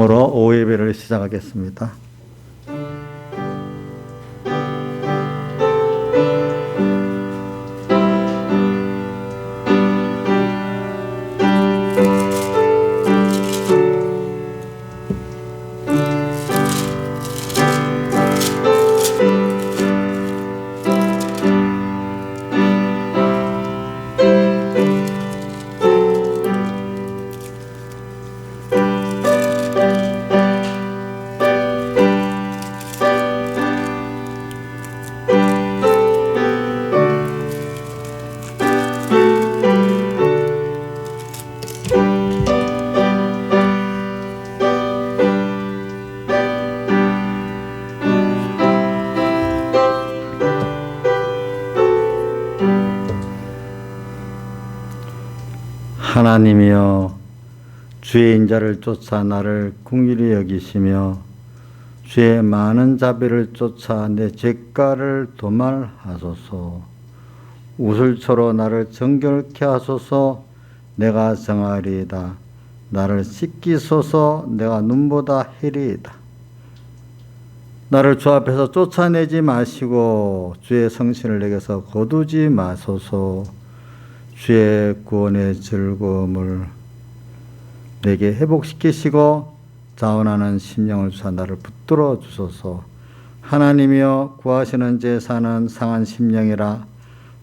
으로 오후 예배를 시작하겠습니다. 하나님이여, 주의 인자를 쫓아 나를 긍휼히 여기시며 주의 많은 자비를 쫓아 내 죄가를 도말하소서. 우슬초로 나를 정결케 하소서. 내가 정하리이다. 나를 씻기소서. 내가 눈보다 희리이다. 나를 주 앞에서 쫓아내지 마시고 주의 성신을 내게서 거두지 마소서. 주의 구원의 즐거움을 내게 회복시키시고 자원하는 심령을 주사 나를 붙들어 주소서. 하나님이여, 구하시는 제 사는 상한 심령이라.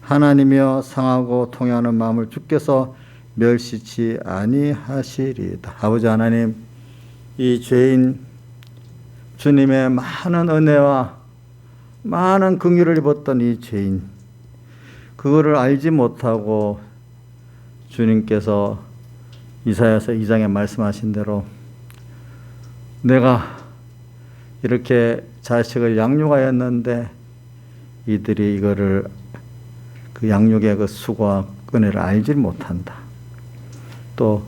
하나님이여, 상하고 통해하는 마음을 주께서 멸시치 아니하시리이다. 아버지 하나님, 이 죄인 주님의 많은 은혜와 많은 긍휼을 입었던 이 죄인, 그거를 알지 못하고 주님께서 이사야서 2장에 말씀하신 대로 내가 이렇게 자식을 양육하였는데 이들이 이거를 그 양육의 그 수고와 은혜를 알지 못한다. 또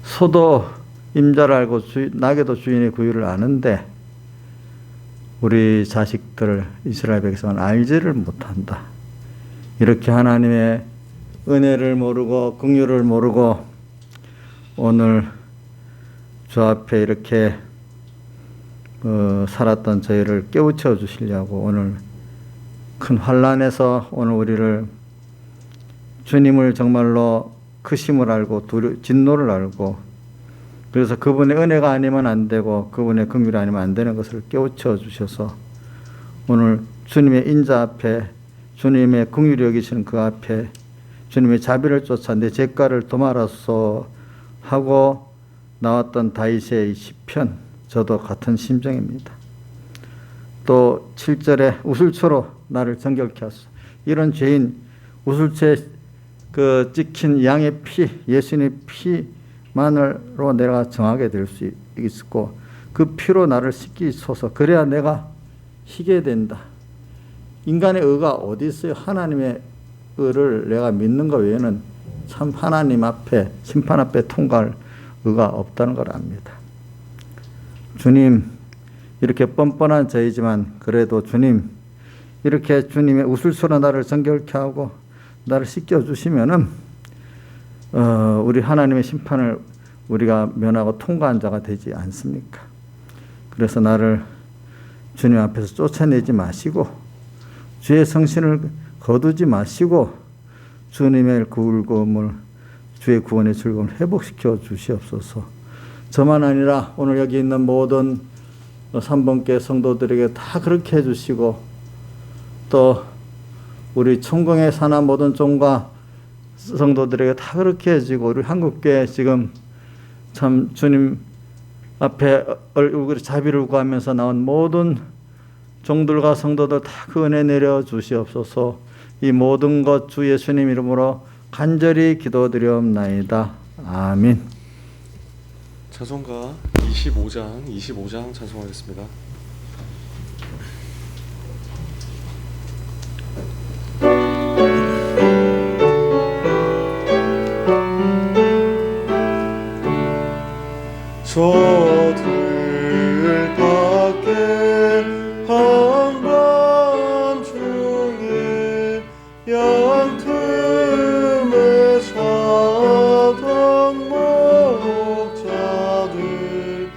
소도 임자를 알고 낙에도 주인의 구유를 아는데 우리 자식들 이스라엘 백성은 알지를 못한다. 이렇게 하나님의 은혜를 모르고 긍휼을 모르고 오늘 주 앞에 이렇게 살았던 저희를 깨우쳐 주시려고 오늘 큰 환난에서 오늘 우리를 주님을 정말로 크심을 알고 진노를 알고 그래서 그분의 은혜가 아니면 안 되고 그분의 긍휼이 아니면 안 되는 것을 깨우쳐 주셔서 오늘 주님의 인자 앞에 주님의 긍휼히 여기시는 그 앞에 주님의 자비를 쫓아 내 죄가를 도말하소서 하고 나왔던 다윗의 시편, 저도 같은 심정입니다. 또 7절에 우슬초로 나를 정결케 하소서. 이런 죄인, 우슬초에 그 찍힌 양의 피, 예수님의 피만으로 내가 정하게 될 수 있고 그 피로 나를 씻기소서. 그래야 내가 희게 된다. 인간의 의가 어디 있어요? 하나님의 의를 내가 믿는 것 외에는 참 하나님 앞에 심판 앞에 통과할 의가 없다는 걸 압니다. 주님, 이렇게 뻔뻔한 저이지만 그래도 주님 이렇게 주님의 우슬초로 나를 정결케 하고 나를 씻겨주시면은 우리 하나님의 심판을 우리가 면하고 통과한 자가 되지 않습니까? 그래서 나를 주님 앞에서 쫓아내지 마시고 주의 성신을 거두지 마시고 주님의 구울금을 주의 구원의 즐거움을 회복시켜 주시옵소서. 저만 아니라 오늘 여기 있는 모든 3번께 성도들에게 다 그렇게 해주시고 또 우리 천공에 사는 모든 종과 성도들에게 다 그렇게 해주고 우리 한국교회 지금 참 주님 앞에 얼굴에 자비를 구하면서 나온 모든 종들과 성도들 다 그 은혜 내려 주시옵소서. 이 모든 것 주 예수님 이름으로 간절히 기도드리옵나이다. 아멘. 찬송가 25장 찬송하겠습니다. 저들 밖에 한밤중에 양틈에 자던 목자들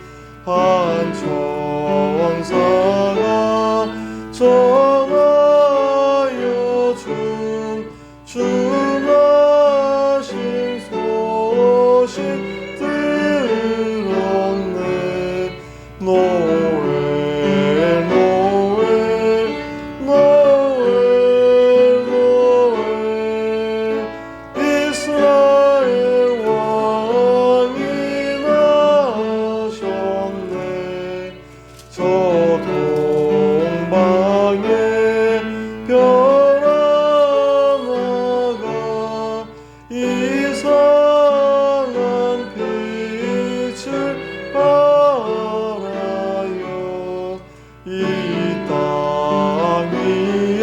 천사가 전하여 주나신 소식 들었네. 노엘 노엘 노엘 노엘 이스라엘 왕이 나셨네. 저 동방에 별 하나가 이상한 빛을 발하여 이 땅 위에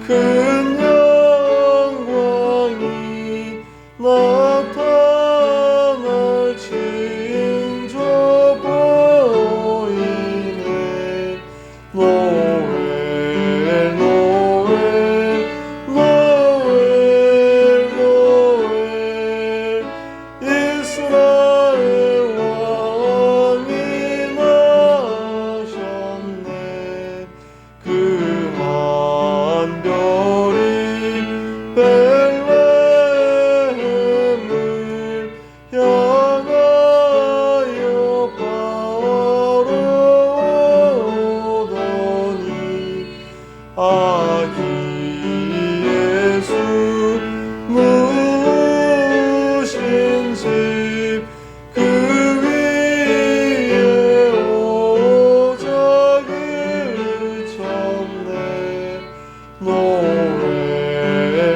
큰 영광이 나타날 징조 보이네. 노엘 노엘 노엘 노엘 이스라엘 왕이 나셨네. 그만 별이 벨레헴을 향하여 바라오더니 아기 예수 누우신 집 그 위에 오자 그쳤네. 노엘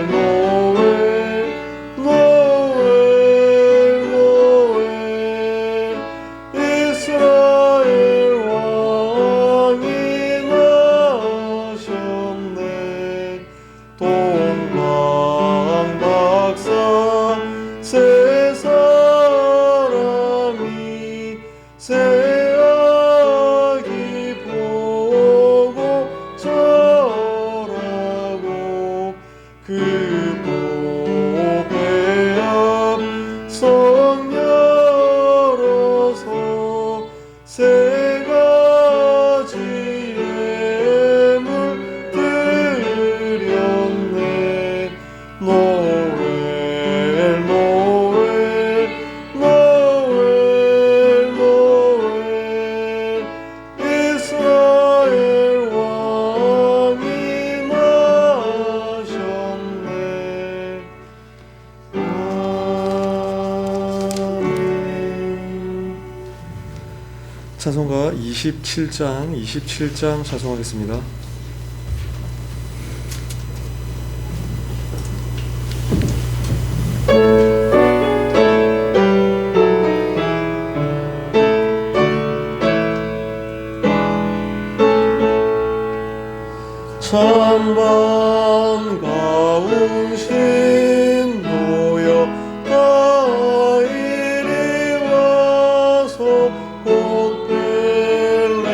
노엘 노엘 노엘 이스라엘 왕이 나셨네. 동방 박사 세 사람이 새 아기 보고 절하고 그 보배 앞 성 열어서 세 가지 예물 드렸네. 노엘 노엘 노엘 노엘 이스라엘 왕이 나셨네. 아멘. 찬송가 27장 찬송하겠습니다. 참 반가운 신도여 다 이리 와서 곧 벨레헴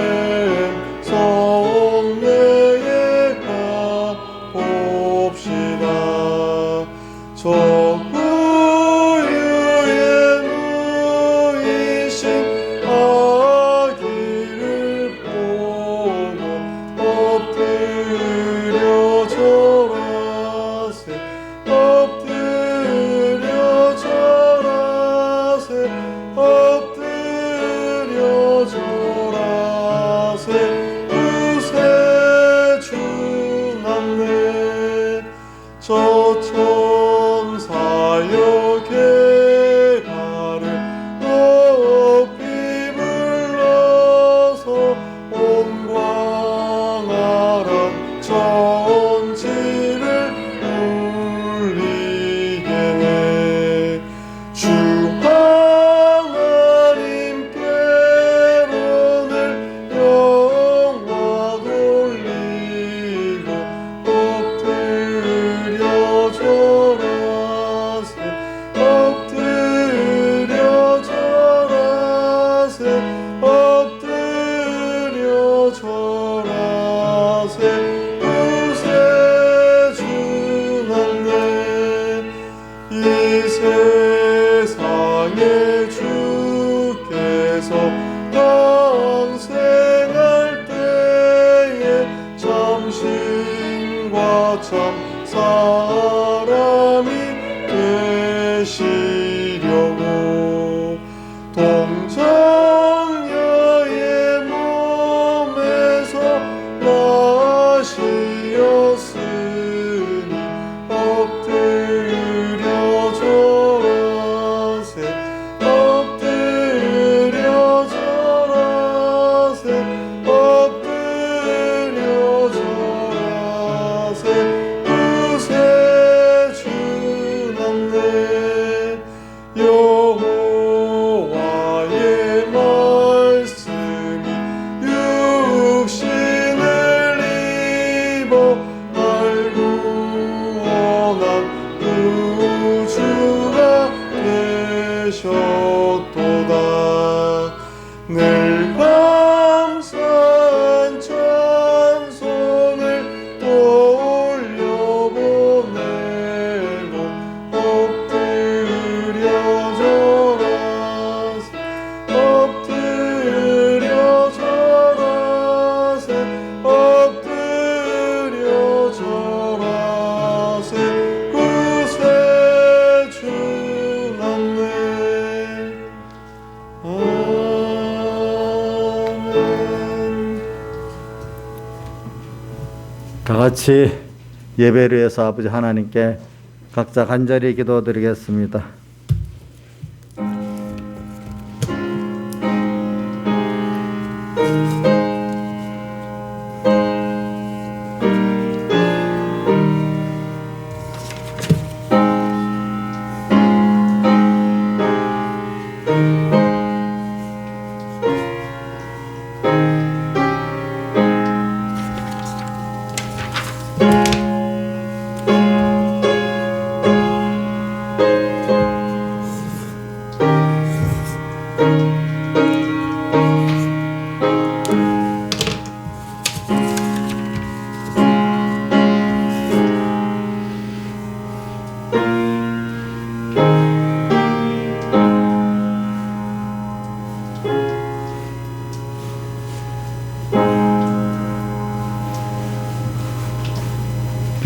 성내에 가봅시다. 저 우유에 누이신 아기를 보고 엎드려 강생할 때에 참신과 참 사람이 되시려고 동정녀의 몸에서 나시었으니 엎드려 절하세 엎드려 절하세 엎드려 절하세 구세 주났네 여호와의 말씀이 육신을 입어 날 구원한 구주가 되셨도다 늘 감사한 찬송을 올려보내고 엎드려 절하세 엎드려 절하세 엎드려 절하세 구세 주났네 아멘. 다 같이 예배를 위해서 아버지 하나님께 각자 간절히 기도드리겠습니다.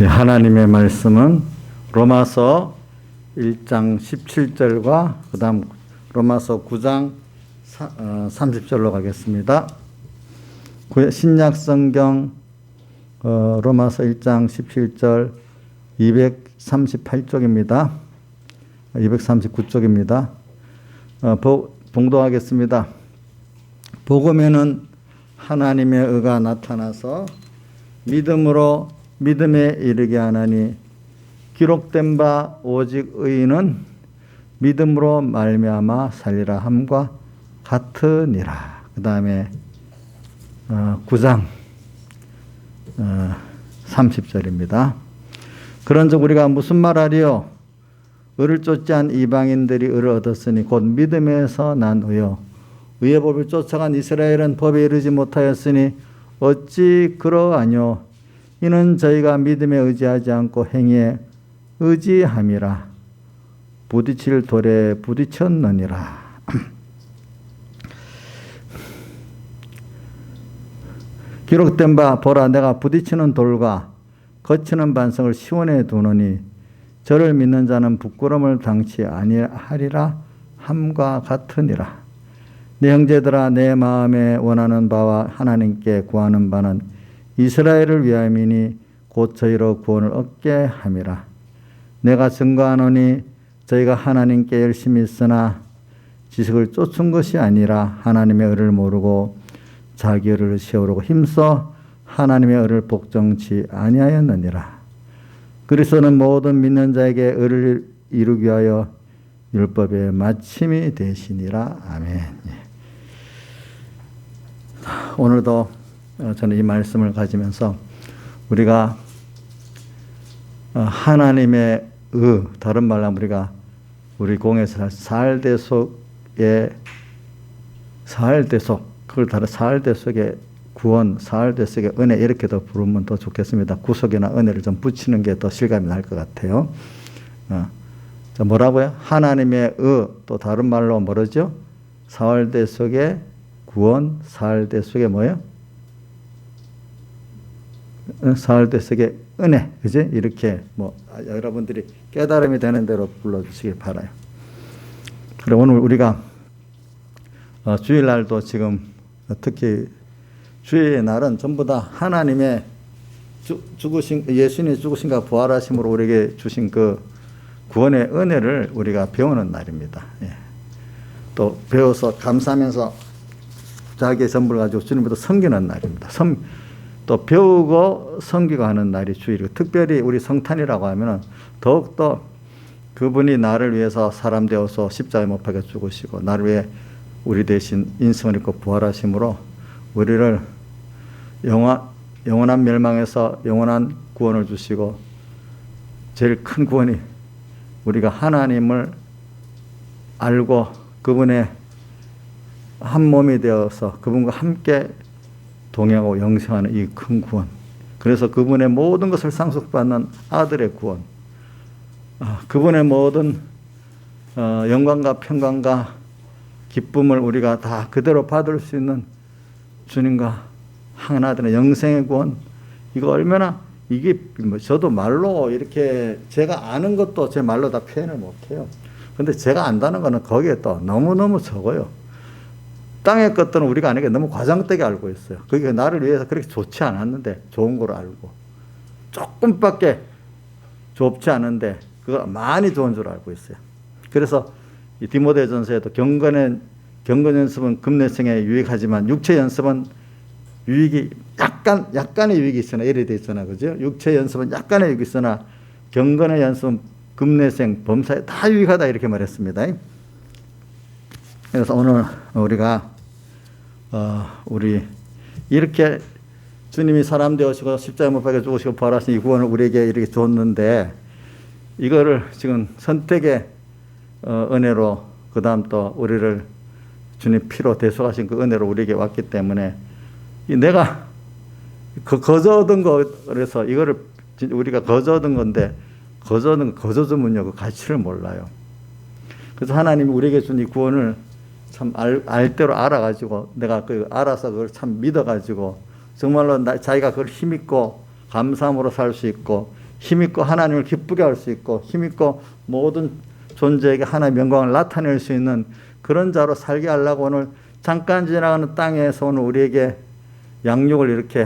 하나님의 말씀은 로마서 1장 17절과 그 다음 로마서 9장 30절로 가겠습니다. 신약 성경 로마서 1장 17절 238쪽입니다. 239쪽입니다. 봉독하겠습니다. 복음에는 하나님의 의가 나타나서 믿음에 이르게 하나니 기록된 바 오직 의인은 믿음으로 말미암아 살리라 함과 같으니라. 그 다음에 9장 30절입니다. 그런즉 우리가 무슨 말하리요? 의를 쫓지 않은 이방인들이 의를 얻었으니 곧 믿음에서 난 의요. 의의 법을 쫓아간 이스라엘은 법에 이르지 못하였으니 어찌 그러하뇨? 이는 저희가 믿음에 의지하지 않고 행위에 의지함이라. 부딪힐 돌에 부딪혔느니라. 기록된 바 보라 내가 부딪히는 돌과 거치는 반석을 시온에 두노니 저를 믿는 자는 부끄러움을 당치 아니하리라 함과 같으니라. 내 형제들아 내 마음에 원하는 바와 하나님께 구하는 바는 이스라엘을 위함이니 곧 저희로 구원을 얻게 함이라. 내가 증거하노니 저희가 하나님께 열심히 있으나 지식을 쫓은 것이 아니라 하나님의 의를 모르고 자기 의를 세우려고 힘써 하나님의 의를 복종치 아니하였느니라. 그리스도는 모든 믿는 자에게 의를 이루기 위하여 율법의 마침이 되시니라. 아멘. 오늘도 저는 이 말씀을 가지면서 우리가 하나님의 의, 다른 말로 하면 우리가 우리 공에서 사흘대속의 사흘대속, 그걸 다른 사흘대속의 구원, 사흘대속의 은혜 이렇게 더 부르면 더 좋겠습니다. 구속이나 은혜를 좀 붙이는 게 더 실감이 날 것 같아요. 자, 뭐라고요? 하나님의 의, 또 다른 말로 뭐라죠? 사흘대속의 구원, 사흘 때 속에 뭐예요? 사흘 때 속에 은혜, 그지? 이렇게 뭐 여러분들이 깨달음이 되는 대로 불러주시기 바라요. 그래 오늘 우리가 주일날도 지금 특히 주일의 날은 전부 다 하나님의 죽으신 예수님이 죽으신가 부활하심으로 우리에게 주신 그 구원의 은혜를 우리가 배우는 날입니다. 예. 또 배워서 감사하면서 자기의 전부를 가지고 주님부터 섬기는 날입니다. 또 배우고 섬기고 하는 날이 주일이고 특별히 우리 성탄이라고 하면은 더욱더 그분이 나를 위해서 사람 되어서 십자가에 못 박혀 죽으시고 나를 위해 우리 대신 인성을 입고 부활하심으로 우리를 영원한 멸망에서 영원한 구원을 주시고 제일 큰 구원이 우리가 하나님을 알고 그분의 한 몸이 되어서 그분과 함께 동행하고 영생하는 이 큰 구원. 그래서 그분의 모든 것을 상속받는 아들의 구원. 그분의 모든 영광과 평강과 기쁨을 우리가 다 그대로 받을 수 있는 주님과 하나 되는 영생의 구원. 이거 얼마나 이게 저도 말로 이렇게 제가 아는 것도 제 말로 다 표현을 못해요. 근데 제가 안다는 거는 거기에 또 너무너무 적어요. 땅의 것들은 우리가 아니게 너무 과장되게 알고 있어요. 그게 나를 위해서 그렇게 좋지 않았는데 좋은 걸 알고 조금밖에 좁지 않은데 그거 많이 좋은 줄 알고 있어요. 그래서 이 디모데전서에도 경건 연습은 금내생에 유익하지만 육체 연습은 유익이 약간의 유익이 있으나 이래 돼 있잖아, 그죠? 육체 연습은 약간의 유익이 있으나 경건의 연습은 금내생 범사에 다 유익하다 이렇게 말했습니다. 그래서 오늘 우리가 우리 이렇게 주님이 사람 되어시고 십자가에 못 박혀 죽으시고 부활하신 이 구원을 우리에게 이렇게 줬는데 이거를 지금 선택의 은혜로 그 다음 또 우리를 주님 피로 대속하신 그 은혜로 우리에게 왔기 때문에 내가 거저 얻은 거 그래서 이거를 우리가 거저 얻은 건데 거저 주면요 그 가치를 몰라요. 그래서 하나님이 우리에게 준 이 구원을 참 알대로 알아가지고 내가 그 알아서 그걸 참 믿어가지고 정말로 자기가 그걸 힘있고 감사함으로 살 수 있고 힘있고 하나님을 기쁘게 할 수 있고 힘있고 모든 존재에게 하나님의 영광을 나타낼 수 있는 그런 자로 살게 하려고 오늘 잠깐 지나가는 땅에서 오늘 우리에게 양육을 이렇게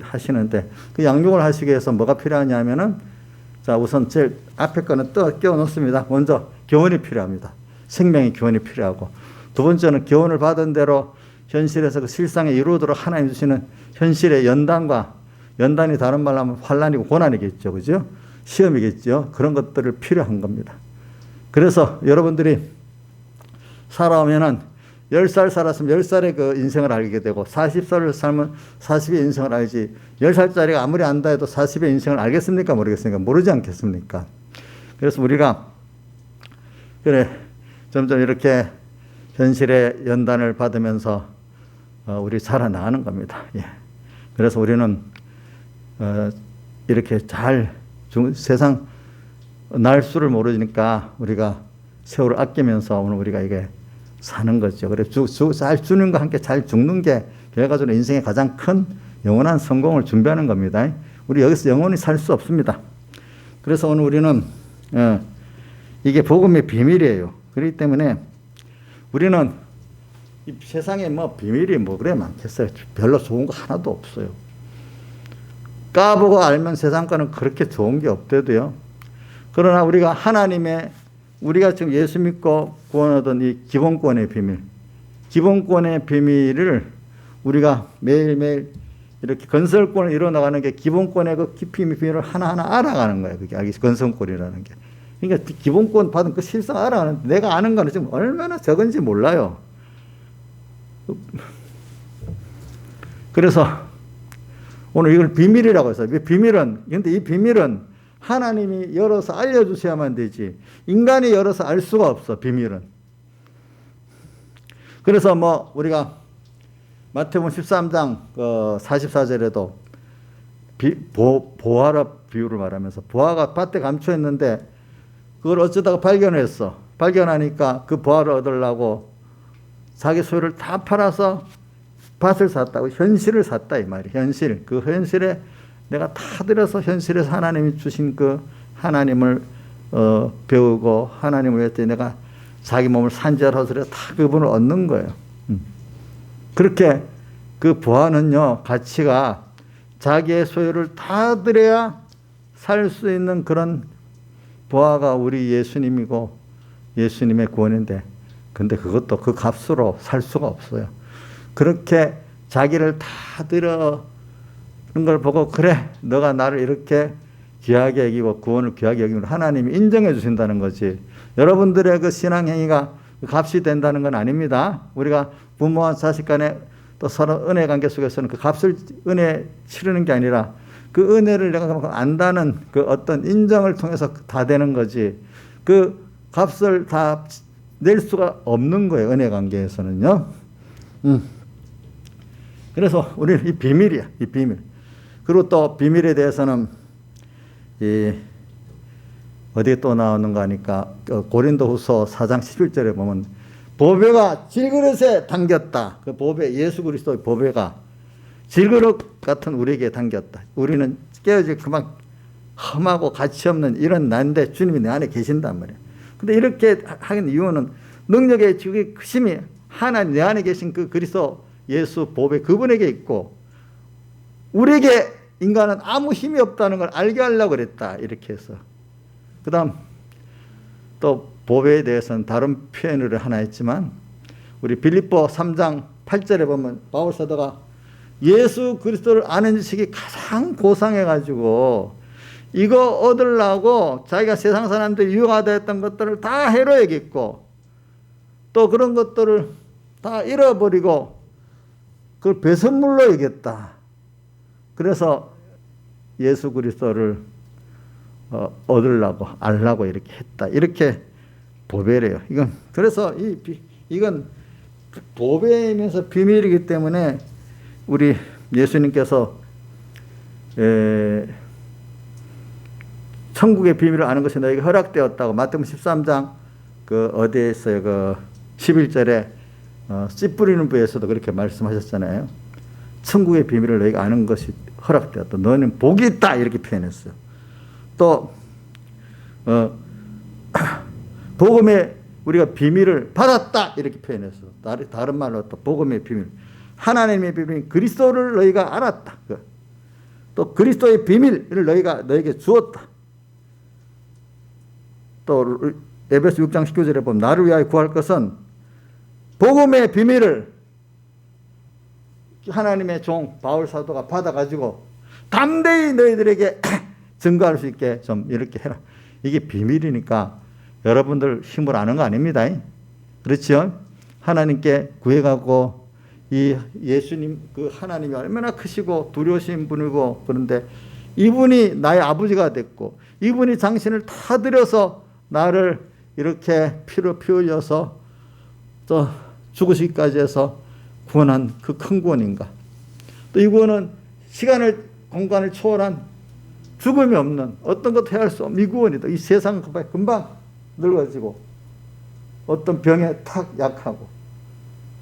하시는데 그 양육을 하시기 위해서 뭐가 필요하냐면은 자 우선 제일 앞에 거는 끼워 놓습니다. 먼저 교훈이 필요합니다. 생명의 교훈이 필요하고 두 번째는 교훈을 받은 대로 현실에서 그 실상에 이루도록 하나님 주시는 현실의 연단이 다른 말로 하면 환난이고 고난이겠죠. 그죠? 시험이겠죠. 그런 것들을 필요한 겁니다. 그래서 여러분들이 살아오면은 10살 살았으면 10살의 그 인생을 알게 되고 40살을 살면 40의 인생을 알지 10살짜리가 아무리 안다 해도 40의 인생을 알겠습니까? 모르겠습니까? 모르지 않겠습니까? 그래서 우리가 그래 점점 이렇게 현실의 연단을 받으면서 우리 살아나가는 겁니다. 예. 그래서 우리는 이렇게 잘 세상 날수를 모르니까 우리가 세월을 아끼면서 오늘 우리가 이게 사는 거죠. 그래 잘 주님과 함께 잘 죽는 게 결과적으로 인생의 가장 큰 영원한 성공을 준비하는 겁니다. 우리 여기서 영원히 살 수 없습니다. 그래서 오늘 우리는 이게 복음의 비밀이에요. 그렇기 때문에 우리는 이 세상에 뭐 비밀이 뭐 그래 많겠어요. 별로 좋은 거 하나도 없어요. 까보고 알면 세상 거는 그렇게 좋은 게 없대도요. 그러나 우리가 우리가 지금 예수 믿고 구원 얻은 이 기본권의 비밀을 우리가 매일매일 이렇게 건설권을 이뤄나가는 게 기본권의 그 깊이 비밀을 하나하나 알아가는 거예요. 그게 건설권이라는 게. 그러니까 기본권 받은 그 실상 알아가는 내가 아는 거는 지금 얼마나 적은지 몰라요. 그래서 오늘 이걸 비밀이라고 해서 근데 이 비밀은 하나님이 열어서 알려주셔야만 되지 인간이 열어서 알 수가 없어. 비밀은. 그래서 뭐 우리가 마태복음 13장 44절에도 보화라 비유를 말하면서 보화가 밭에 감춰 있는데 그걸 어쩌다가 발견하니까 그 보화를 얻으려고 자기 소유를 다 팔아서 밭을 샀다고 현실을 샀다 이 말이에요. 현실. 그 현실에 내가 다 들여서 현실에서 하나님이 주신 그 하나님을 배우고 하나님을 위해서 내가 자기 몸을 산지하러 다 그분을 얻는 거예요. 그렇게 그 부하는요, 가치가 자기의 소유를 다 들여야 살 수 있는 그런 부하가 우리 예수님이고 예수님의 구원인데, 근데 그것도 그 값으로 살 수가 없어요. 그렇게 자기를 다 들여는 걸 보고, 그래, 너가 나를 이렇게 귀하게 여기고 구원을 귀하게 여기면 하나님이 인정해 주신다는 거지. 여러분들의 그 신앙행위가 값이 된다는 건 아닙니다. 우리가 부모와 자식 간에 또 서로 은혜 관계 속에서는 그 값을 은혜 치르는 게 아니라 그 은혜를 내가 안다는 그 어떤 인정을 통해서 다 되는 거지. 그 값을 다 낼 수가 없는 거예요. 은혜 관계에서는요. 그래서 우리는 이 비밀이야. 이 비밀. 그리고 또 비밀에 대해서는 어디에 또 나오는가 하니까 고린도후서 4장 11절에 보면 보배가 질그릇에 담겼다. 그 보배, 예수 그리스도의 보배가 질그릇 같은 우리에게 담겼다. 우리는 깨어질 그만 험하고 가치 없는 이런 난데 주님이 내 안에 계신단 말이에요. 근데 이렇게 하는 이유는 능력의 주기 크심이 하나님 내 안에 계신 그 그리스도 예수 보배 그분에게 있고, 우리에게 인간은 아무 힘이 없다는 걸 알게 하려고 그랬다. 이렇게 해서. 그 다음 또 보배에 대해서는 다른 표현을 하나 했지만, 우리 빌립보 3장 8절에 보면 바울 사도가 예수 그리스도를 아는 지식이 가장 고상해가지고 이거 얻으려고 자기가 세상 사람들이 유혹하다 했던 것들을 다 해로 여겼고, 또 그런 것들을 다 잃어버리고 그걸 배선물로 여겼다. 그래서 예수 그리스도를 얻으려고 알라고 이렇게 했다. 이렇게 보배래요. 이건 그래서 이건 보배이면서 비밀이기 때문에 우리 예수님께서 천국의 비밀을 아는 것이 너에게 허락되었다고 마태복음 13장 그 어디에 있어요? 그 11절에 씨 뿌리는 부에서도 그렇게 말씀하셨잖아요. 천국의 비밀을 너희가 아는 것이 허락되었다. 너는 복이 있다. 이렇게 표현했어요. 또 복음의 우리가 비밀을 받았다. 이렇게 표현했어. 다른 말로 또 복음의 비밀, 하나님의 비밀, 그리스도를 너희가 알았다. 또 그리스도의 비밀을 너에게 주었다. 또 에베소 6장 19절에 보면 나를 위하여 구할 것은 복음의 비밀을 하나님의 종 바울 사도가 받아가지고 담대히 너희들에게 증거할 수 있게 좀 이렇게 해라. 이게 비밀이니까 여러분들 힘으로 아는 거 아닙니다. 그렇죠? 하나님께 구해가고 이 예수님 그 하나님이 얼마나 크시고 두려우신 분이고, 그런데 이분이 나의 아버지가 됐고 이분이 당신을 다 들여서 나를 이렇게 피로 피 흘려서 또 죽으시기까지 해서 구원한 그 큰 구원인가. 또 이 구원은 시간을 공간을 초월한 죽음이 없는 어떤 것도 해할 수 없는 이 구원이다. 이 세상은 금방 늙어지고 어떤 병에 탁 약하고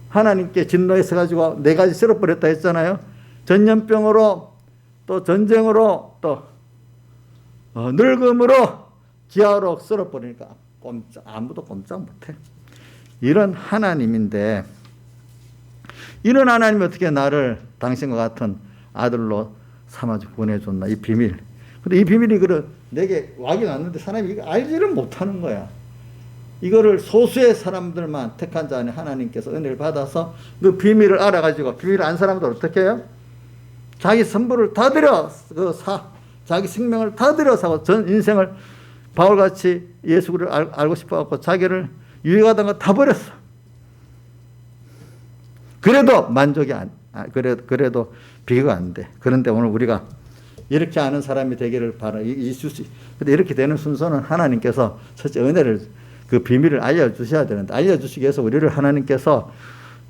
하나님께 진노해서 가지고 네 가지 쓸어버렸다 했잖아요. 전염병으로 또 전쟁으로 또 늙음으로 기아로 쓸어버리니까 아무도 꼼짝 못해. 이런 하나님인데, 이런 하나님이 어떻게 나를 당신과 같은 아들로 삼아서 보내줬나. 이 비밀. 근데 이 비밀이 내게 와긴 왔는데 사람이 이거 알지를 못하는 거야. 이거를 소수의 사람들만 택한 자 안에 하나님께서 은혜를 받아서 그 비밀을 알아가지고, 비밀을 안 사람들 어떻게 해요? 자기 선물을 다 들여 자기 생명을 다 들여서 전 인생을 바울같이 예수를 알고 싶어갖고 자기를 유익하던 거 다 버렸어. 그래도 만족이 그래도 비교가 안 돼. 그런데 오늘 우리가 이렇게 아는 사람이 되기를 바라. 근데 이렇게 되는 순서는 하나님께서 첫째 은혜를 그 비밀을 알려주셔야 되는데, 알려주시기 위해서 우리를 하나님께서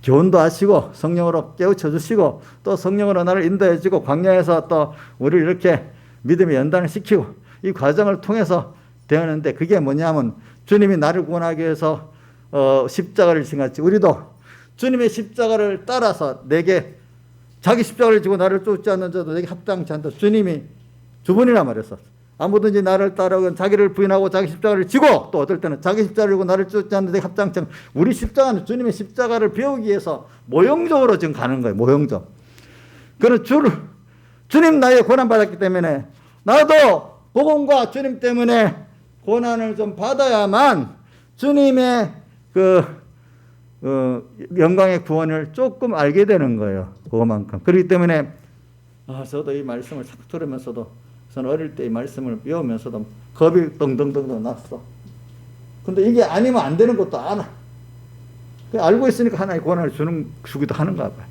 교훈도 하시고 성령으로 깨우쳐 주시고 또 성령으로 나를 인도해 주고 광야에서 또 우리를 이렇게 믿음의 연단을 시키고 이 과정을 통해서 되었는데, 그게 뭐냐면 주님이 나를 구원하기 위해서 십자가를 지같이 우리도 주님의 십자가를 따라서 내게 자기 십자가를 지고 나를 쫓지 않는 자도 내게 합당치 않다. 주님이 두 번이나 말했어. 아무든지 나를 따르건 자기를 부인하고 자기 십자가를 지고, 또 어떨 때는 자기 십자가를 지고 나를 쫓지 않는 데 합당치 않다. 우리 십자가는 주님의 십자가를 배우기 위해서 모형적으로 지금 가는 거예요. 모형적. 그런 주님 나의 고난받았기 때문에 나도 복음과 주님 때문에 고난을 좀 받아야만 주님의 영광의 구원을 조금 알게 되는 거예요. 그것만큼. 그렇기 때문에 저도 이 말씀을 자꾸 들으면서도, 저는 어릴 때 이 말씀을 배우면서도 겁이 덩덩덩 났어. 근데 이게 아니면 안 되는 것도 알아. 알고 있으니까 하나의 고난을 주기도 하는가 봐요.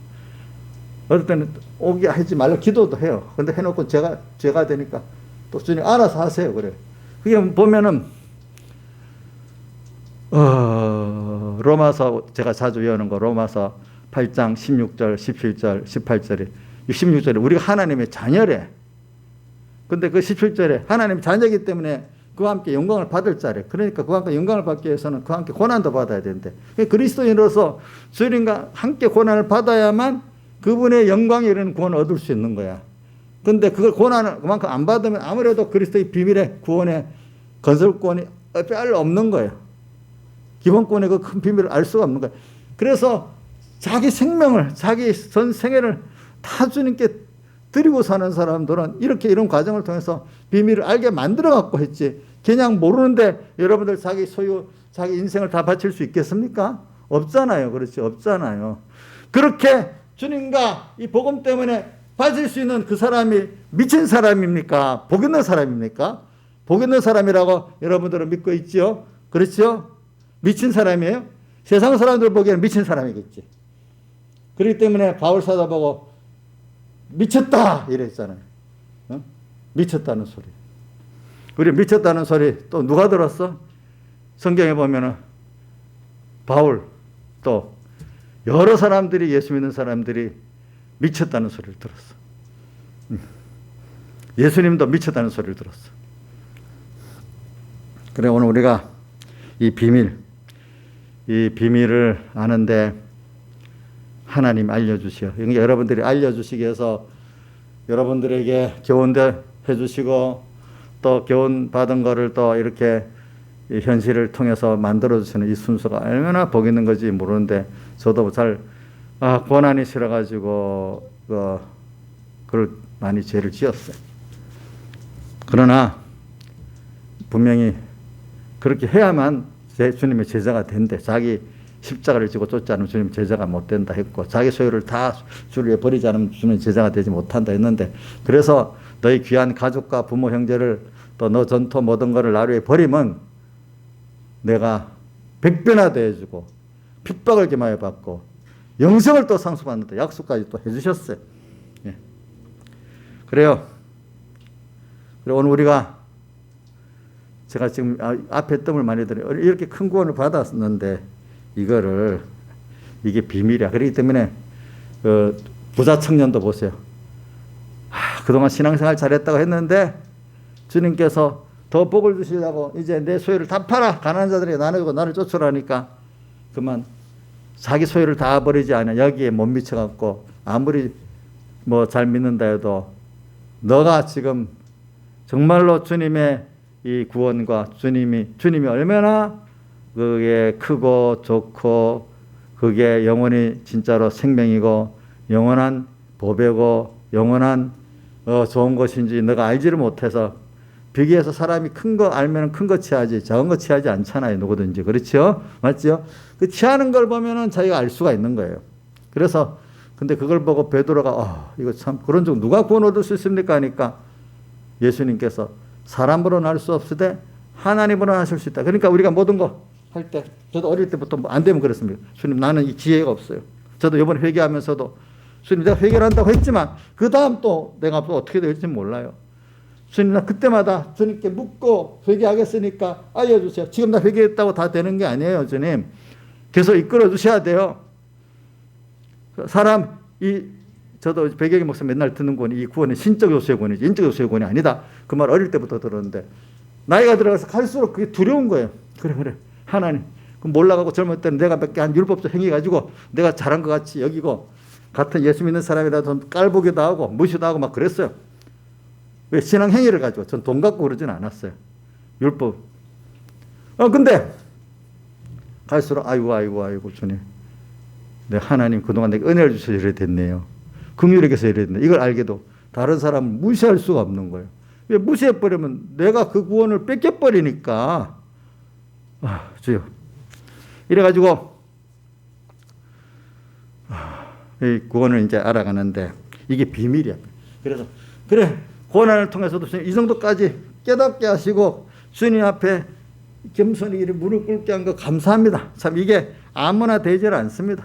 어떨 때는 오게 하지 말라 기도도 해요. 근데 해놓고 죄가 되니까 또 주님 알아서 하세요. 그래. 그게 보면은 로마서, 제가 자주 외우는 거 로마서 8장 16절, 17절, 18절에 16절에 우리가 하나님의 자녀래. 근데 그 17절에 하나님의 자녀이기 때문에 그와 함께 영광을 받을 자래. 그러니까 그와 함께 영광을 받기 위해서는 그와 함께 고난도 받아야 되는데, 그리스도인으로서 주님과 함께 고난을 받아야만 그분의 영광에 이르는 구원을 얻을 수 있는 거야. 근데 그걸 고난을 그만큼 안 받으면 아무래도 그리스도의 비밀의 구원의 건설권이 없는 거예요. 기본권의 그 큰 비밀을 알 수가 없는 거예요. 그래서 자기 생명을, 자기 전 생애를 다 주님께 드리고 사는 사람들은 이렇게 이런 과정을 통해서 비밀을 알게 만들어 갖고 했지, 그냥 모르는데 여러분들 자기 소유, 자기 인생을 다 바칠 수 있겠습니까? 없잖아요. 그렇지? 없잖아요. 그렇게 주님과 이 복음 때문에 바칠 수 있는 그 사람이 미친 사람입니까? 복 있는 사람입니까? 복 있는 사람이라고 여러분들은 믿고 있지요? 그렇죠? 미친 사람이에요? 세상 사람들 보기에는 미친 사람이겠지. 그렇기 때문에 바울 사도 보고 미쳤다 이랬잖아요. 미쳤다는 소리. 우리 미쳤다는 소리 또 누가 들었어? 성경에 보면은 바울, 또 여러 사람들이, 예수 믿는 사람들이 미쳤다는 소리를 들었어. 예수님도 미쳤다는 소리를 들었어. 그래, 오늘 우리가 이 비밀을 아는데 하나님 알려주시오. 그러니까 여러분들이 알려주시기 위해서 여러분들에게 교훈도 해주시고, 또 교훈 받은 거를 또 이렇게 이 현실을 통해서 만들어주시는 이 순서가 얼마나 복 있는 건지 모르는데, 저도 잘 고난이 싫어가지고 그걸 많이 죄를 지었어요. 그러나 분명히 그렇게 해야만 주님의 제자가 된대. 자기 십자가를 지고 쫓지 않으면 주님 제자가 못 된다 했고, 자기 소유를 다 주를 위해 버리지 않으면 주님 제자가 되지 못한다 했는데, 그래서 너희 귀한 가족과 부모 형제를, 또 너 전토 모든 것을 나를 위해 버리면 내가 100배나 더해주고 핍박을 겸하여 받고 영생을 또 상수받는다 약속까지 또 해주셨어요. 예. 그래요. 그리고 오늘 우리가, 제가 지금 앞에 뜸을 많이 들어요. 이렇게 큰 구원을 받았는데 이게 비밀이야. 그렇기 때문에 부자 청년도 보세요. 그동안 신앙생활 잘했다고 했는데 주님께서 더 복을 주시려고 이제 내 소유를 다 팔아 가난한 자들에게 나누고 나를 쫓으라니까 그만 자기 소유를 다 버리지 않아. 여기에 못 미쳐갖고 아무리 뭐 잘 믿는다 해도 너가 지금 정말로 주님의 이 구원과 주님이 얼마나 그게 크고 좋고 그게 영원히 진짜로 생명이고 영원한 보배고 영원한 좋은 것인지 너가 알지를 못해서, 비교해서 사람이 큰 거 알면 큰 거 취하지 작은 거 취하지 않잖아요. 누구든지. 그렇죠? 맞죠? 그 취하는 걸 보면은 자기가 알 수가 있는 거예요. 그래서 근데 그걸 보고 베드로가 이거 참 그런 종 누가 구원 얻을 수 있습니까? 하니까 예수님께서 사람으로는 할 수 없으되 하나님으로는 하실 수 있다. 그러니까 우리가 모든 거 할 때, 저도 어릴 때부터 안 되면 그랬습니다. 주님 나는 이 지혜가 없어요. 저도 이번에 회개하면서도 주님 내가 회개를 한다고 했지만 그 다음 또 내가 또 어떻게 될지 몰라요. 주님 나 그때마다 주님께 묻고 회개하겠으니까 알려주세요. 지금 나 회개했다고 다 되는 게 아니에요. 주님 계속 이끌어 주셔야 돼요. 저도 백영희 목사 맨날 듣는 권이 이 구원은 신적 요소의 권이지 인적 요소의 권이 아니다. 그 말 어릴 때부터 들었는데 나이가 들어가서 갈수록 그게 두려운 거예요. 그래 하나님 그 몰라가고 젊을 때는 내가 몇 개 한 율법적 행위 가지고 내가 잘한 것 같이 여기고 같은 예수 믿는 사람이라도 깔보기도 하고 무시도 하고 막 그랬어요. 왜? 신앙 행위를 가지고. 전 돈 갖고 그러진 않았어요. 율법. 근데 갈수록 아이고 주님. 내 하나님 그동안 내게 은혜를 주셔서 이래 됐네요. 긍휼에게서 이래 됐네. 이걸 알게도 다른 사람을 무시할 수가 없는 거예요. 왜? 무시해버리면 내가 그 구원을 뺏겨버리니까. 주여. 이래가지고 이 구원을 이제 알아가는데 이게 비밀이야. 그래서 그래 고난을 통해서도 주님 이 정도까지 깨닫게 하시고 주님 앞에 겸손히 이렇게 무릎 꿇게 한 거 감사합니다. 참 이게 아무나 되질 않습니다.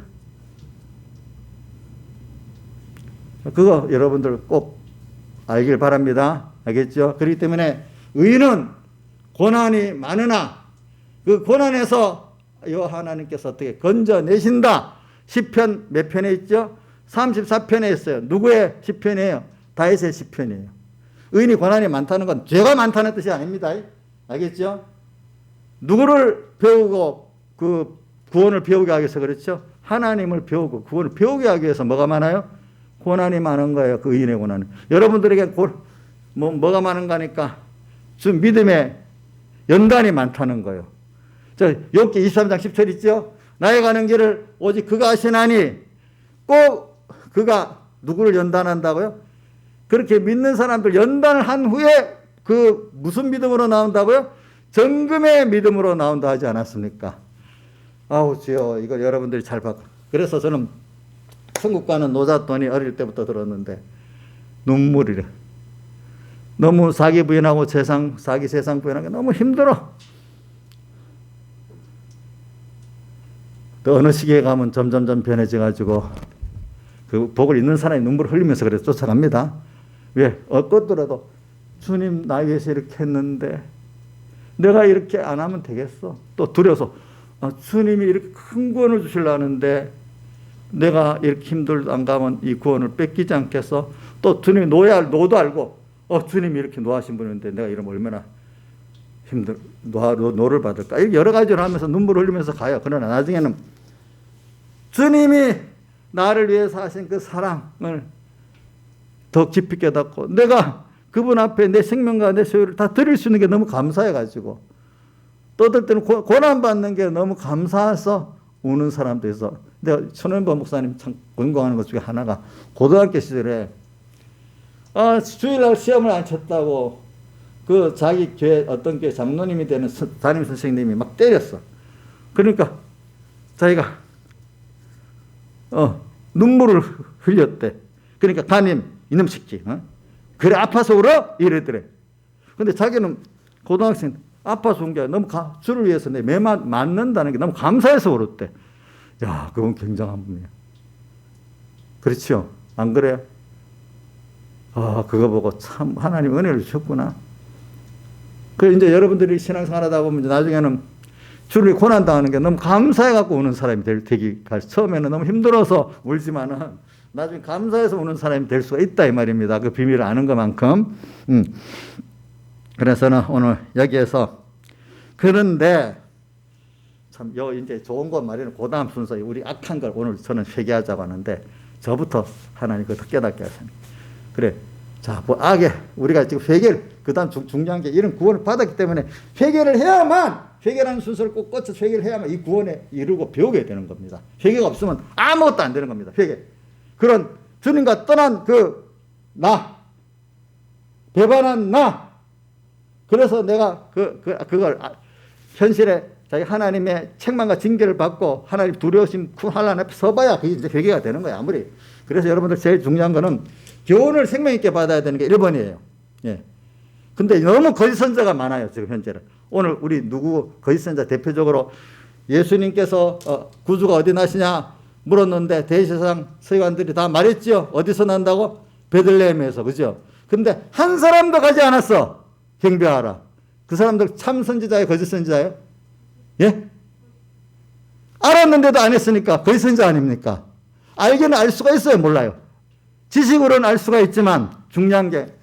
그거 여러분들 꼭 알길 바랍니다. 알겠죠? 그렇기 때문에 의인은 고난이 많으나 그 고난에서 여 하나님께서 어떻게 건져내신다. 시편 몇 편에 있죠? 34편에 있어요. 누구의 시편이에요? 다윗의 시편이에요. 의인이 고난이 많다는 건 죄가 많다는 뜻이 아닙니다. 알겠죠? 누구를 배우고 그 구원을 배우게 하기 위해서 그렇죠? 하나님을 배우고 구원을 배우게 하기 위해서 뭐가 많아요? 고난이 많은 거예요. 그 의인의 고난은. 여러분들에게 뭐가 많은가 하니까 주 믿음의 연단이 많다는 거예요. 욥기 23장 10절 있죠? 나의 가는 길을 오직 그가 아시나니 꼭 그가 누구를 연단한다고요? 그렇게 믿는 사람들 연단을 한 후에 그 무슨 믿음으로 나온다고요? 정금의 믿음으로 나온다 하지 않았습니까? 주여 이걸 여러분들이 잘 바꿔. 그래서 저는 천국 가는 노잣돈이 어릴 때부터 들었는데 눈물이래. 너무 자기 부인하고 자기 세상 부인하기 너무 힘들어. 또 어느 시기에 가면 점점점 변해져가지고 그 복을 있는 사람이 눈물을 흘리면서 그래서 쫓아갑니다. 왜? 어떻더라도 주님 나 위해서 이렇게 했는데 내가 이렇게 안 하면 되겠어. 또 두려워서 주님이 이렇게 큰 구원을 주시려는데 내가 이렇게 힘들도 안 가면 이 구원을 뺏기지 않겠어. 또 주님이 노도 알고 주님이 이렇게 노하신 분인데 내가 이러면 얼마나 노를 받을까. 이렇게 여러 가지를 하면서 눈물을 흘리면서 가요. 그러나 나중에는 주님이 나를 위해서 하신 그 사랑을 더 깊이 깨닫고 내가 그분 앞에 내 생명과 내 소유를 다 드릴 수 있는 게 너무 감사해가지고 또 어떨 때는 고난받는 게 너무 감사해서 우는 사람도 있어. 내가 천원보 목사님 참 권고하는 것 중에 하나가 고등학교 시절에 주일날 시험을 안 쳤다고 그 자기 교회 어떤 교회 장로님이 되는 담임 선생님이 막 때렸어. 그러니까 자기가 눈물을 흘렸대. 그러니까 담임 이놈 새끼 그래 아파서 울어? 이랬더래. 근데 자기는 고등학생 아파서 운 게 너무 주를 위해서 내 매만 맞는다는 게 너무 감사해서 울었대. 야, 그건 굉장한 분이야. 그렇죠? 안 그래요? 그거 보고 참 하나님 은혜를 주셨구나. 그 이제 여러분들이 신앙생활 하다 보면 이제 나중에는 주를 고난당하는 게 너무 감사해갖고 우는 사람이 되기 처음에는 너무 힘들어서 울지만은 나중에 감사해서 우는 사람이 될 수가 있다 이 말입니다. 그 비밀을 아는 것만큼. 그래서는 오늘 여기에서 그런데 참 이제 좋은 것 말이는 그 다음 순서에 우리 악한 걸 오늘 저는 회개하자고 하는데 저부터 하나님 그것도 깨닫게 하십니다. 그래. 자, 악에 우리가 지금 회개를 그 다음 중요한 게 이런 구원을 받았기 때문에 회개를 해야만 회개라는 순서를 꼭 거쳐 회개를 해야만 이 구원에 이르고 배우게 되는 겁니다. 회개가 없으면 아무것도 안 되는 겁니다. 회개. 그런 주님과 떠난 배반한 그래서 내가 그걸 현실에 자기 하나님의 책망과 징계를 받고 하나님 두려우신 하나님 앞에 서봐야 그게 이제 회개가 되는 거예요. 아무리. 그래서 여러분들 제일 중요한 거는 교훈을 생명 있게 받아야 되는 게 1번이에요. 예. 근데 너무 거짓 선자가 많아요. 지금 현재는. 오늘 우리 거짓 선자 대표적으로 예수님께서 구주가 어디 나시냐 물었는데 대제사장 서기관들이 다 말했죠. 어디서 난다고? 베들레헴에서. 그죠? 근데 한 사람도 가지 않았어. 경배하라. 그 사람들 참 선지자예요? 거짓 선지자예요? 예? 알았는데도 안 했으니까 거짓 선지자 아닙니까? 알기는 알 수가 있어요? 몰라요? 지식으로는 알 수가 있지만 중요한 게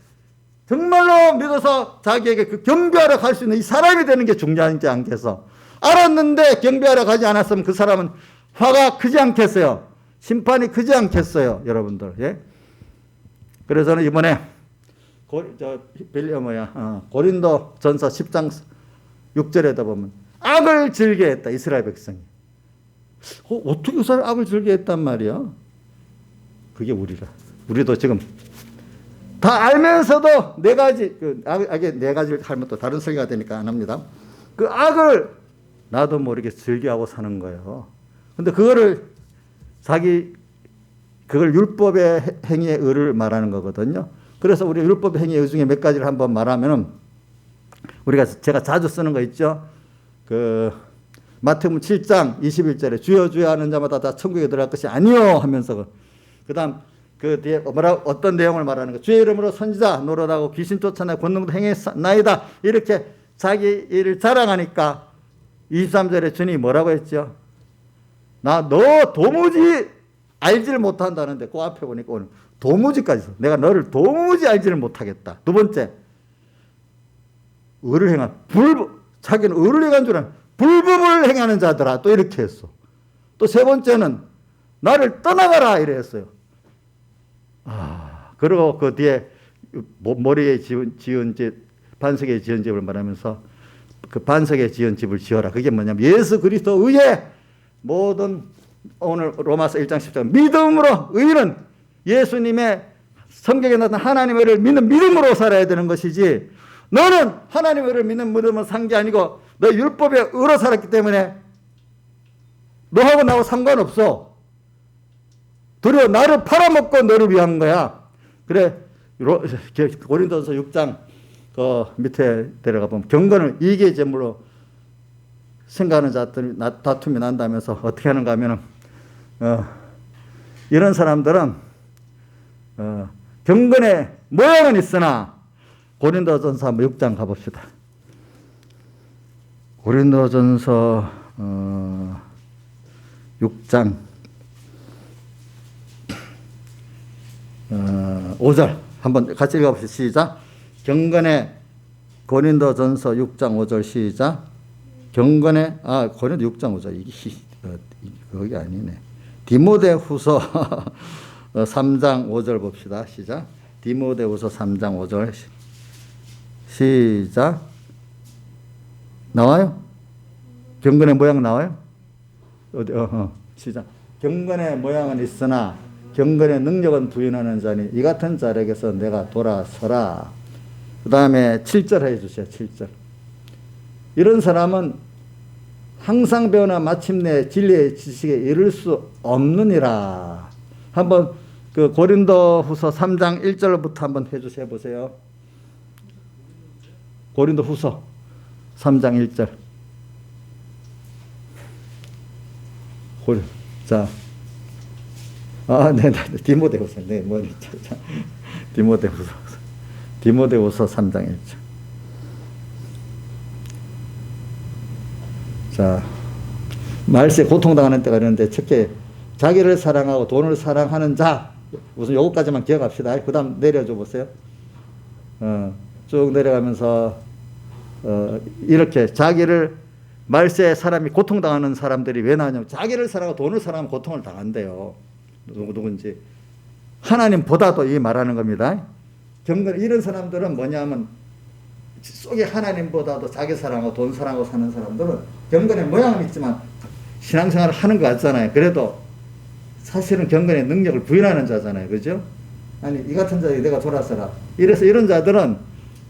정말로 믿어서 자기에게 그 경배하러 갈 수 있는 이 사람이 되는 게 중요한지 안 돼서 알았는데 경배하러 가지 않았으면 그 사람은 화가 크지 않겠어요? 심판이 크지 않겠어요? 여러분들. 예? 그래서 저는 이번에 고린도 전서 10장 6절에다 보면 악을 즐겨했다. 이스라엘 백성이. 어떻게 그 악을 즐겨했단 말이야? 그게 우리라. 우리도 지금 다 알면서도 네 가지, 악의 네 가지를 하면 또 다른 설교가 되니까 안 합니다. 그 악을 나도 모르게 즐겨하고 사는 거예요. 근데 그걸 율법의 행위의 의를 말하는 거거든요. 그래서 우리 율법의 행위의 의 중에 몇 가지를 한번 말하면은 제가 자주 쓰는 거 있죠. 마태복음 7장 21절에 주여 주여 하는 자마다 다 천국에 들어갈 것이 아니요 하면서 그다음 그 뒤에 어떤 내용을 말하는 거. 주의 이름으로 선지자 노릇하고 귀신 쫓아내 권능도 행했나이다. 이렇게 자기 일을 자랑하니까 23절에 주님이 뭐라고 했죠? 나 너 도무지 알지를 못한다는데 그 앞에 보니까 오늘 도무지까지 있어. 내가 너를 도무지 알지를 못하겠다. 두 번째, 의를 행한 자기는 의를 행한 줄 아는 불법을 행하는 자들아. 또 이렇게 했어. 또 세 번째는 나를 떠나가라 이래 했어요. 그리고 그 뒤에 머리에 지은 집, 반석에 지은 집을 말하면서 그 반석에 지은 집을 지어라. 그게 뭐냐면 예수 그리스도 의에 모든 오늘 로마서 1장 10장 믿음으로 의는 예수님의 성경에 나타난 하나님의 의를 믿는 믿음으로 살아야 되는 것이지 너는 하나님의 의를 믿는 믿음으로 산 게 아니고 너 율법의 의로 살았기 때문에 너하고 나하고 상관없어. 도리어 나를 팔아먹고 너를 위한 거야. 그래 고린도서 6장 그 밑에 내려가 보면 경건을 이기의 제물로 생각하는 자들이 다툼이 난다면서 어떻게 하는가 하면은 이런 사람들은 경건의 모양은 있으나 고린도전서 6장 가봅시다. 고린도전서 6장 5절 한번 같이 읽어봅시다. 시작. 고린도전서 6장 5절 시작. 고린도 6장 5절 이게 그게 아니네. 디모데후서 3장 5절 봅시다. 시작. 디모데후서 3장 5절 시작. 나와요? 경건의 모양 나와요? 어디? 시작. 경건의 모양은 있으나 경건의 능력은 부인하는 자니 이 같은 자에게서 내가 돌아서라. 그 다음에 7절 해주세요. 7절. 이런 사람은 항상 배우나 마침내 진리의 지식에 이를 수 없느니라. 한번 그 고린도후서 3장 1절부터 한번 해주세요. 보세요. 고린도후서 3장 1절. 자. 네. 디모데후서. 네, 디모데후서 3장 1절. 자, 말세에 고통당하는 때가 있는데 첫째, 자기를 사랑하고 돈을 사랑하는 자. 우선 요거까지만 기억합시다. 그 다음 내려줘 보세요. 쭉 내려가면서 이렇게 말세에 사람이 고통당하는 사람들이 왜 나오냐면 자기를 사랑하고 돈을 사랑하면 고통을 당한대요. 누군지. 하나님보다도 이 말하는 겁니다. 이런 사람들은 뭐냐면 속에 하나님보다도 자기 사랑하고 돈 사랑하고 사는 사람들은 경건의 모양은 있지만 신앙생활을 하는 거 같잖아요. 그래도 사실은 경건의 능력을 부인하는 자잖아요. 그죠? 아니 이 같은 자에게 내가 돌아서라. 이래서 이런 자들은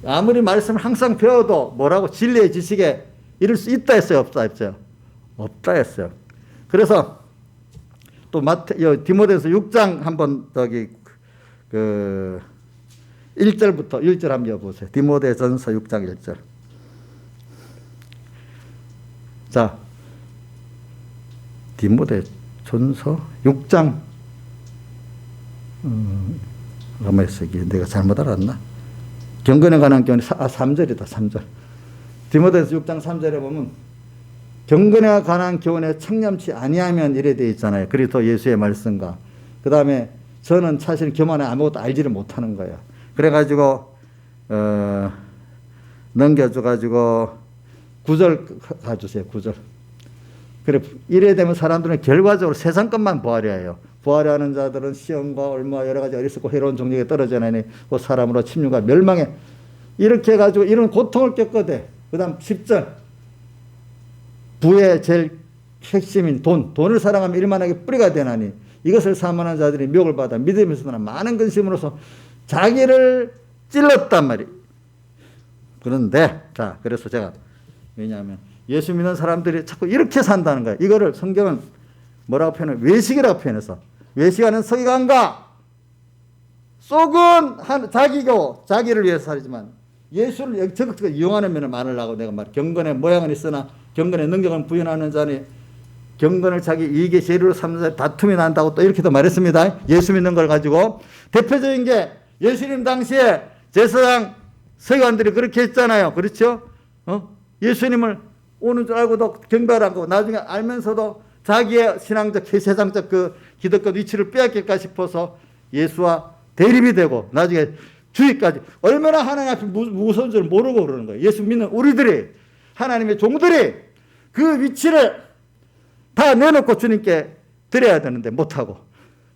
아무리 말씀을 항상 배워도 뭐라고 진리의 지식에 이를 수 있다 했어요? 없다 했어요? 없다 했어요. 그래서 또 디모데후서 6장 한번 1절부터 1절 한번 보세요. 디모데전서 6장 1절. 자, 디모데전서 6장 가만있어. 이게 내가 잘못 알았나? 경건에 관한 교훈이 3절이다. 3절. 디모데전서 6장 3절에 보면 경건에 관한 교훈에 청렴치 아니하면 이래 되어 있잖아요. 그리스도 예수의 말씀과 그 다음에 저는 사실 교만에 아무것도 알지를 못하는 거예요. 그래가지고 넘겨줘가지고 9절 가주세요. 9절. 그래 이래 되면 사람들은 결과적으로 세상 것만 보아려 해요. 보아려 하는 자들은 시험과 얼마 여러 가지 어리석고 해로운 종력에 떨어져 나니 그 사람으로 침륜과 멸망에 이렇게 해가지고 이런 고통을 겪거든. 그 다음 10절. 부의 제일 핵심인 돈을 사랑하면 일만하게 뿌리가 되나니 이것을 사모하는 자들이 미혹을 받아 믿음에서나 많은 근심으로서 자기를 찔렀단 말이에요. 그런데 자 그래서 제가 왜냐하면 예수 믿는 사람들이 자꾸 이렇게 산다는 거예요. 이거를 성경은 뭐라고 표현해? 외식이라고 표현해서 외식하는 서기관과 속은 자기고 자기를 위해서 살지만 예수를 적극적으로 이용하는 면을 말하려고 내가 말 경건의 모양은 있으나 경건의 능력은 부인하는 자니 경건을 자기 이익의 재료로 삼는 자니 다툼이 난다고 또 이렇게도 말했습니다. 예수 믿는 걸 가지고 대표적인 게 예수님 당시에 제사장 서기관들이 그렇게 했잖아요. 그렇죠? 예수님을 오는 줄 알고도 경배하라고 나중에 알면서도 자기의 신앙적 세상적 그 기독교 위치를 빼앗길까 싶어서 예수와 대립이 되고 나중에 주의까지 얼마나 하나님 앞에 무서운 줄 모르고 그러는 거예요. 예수 믿는 우리들이 하나님의 종들이 그 위치를 다 내놓고 주님께 드려야 되는데 못하고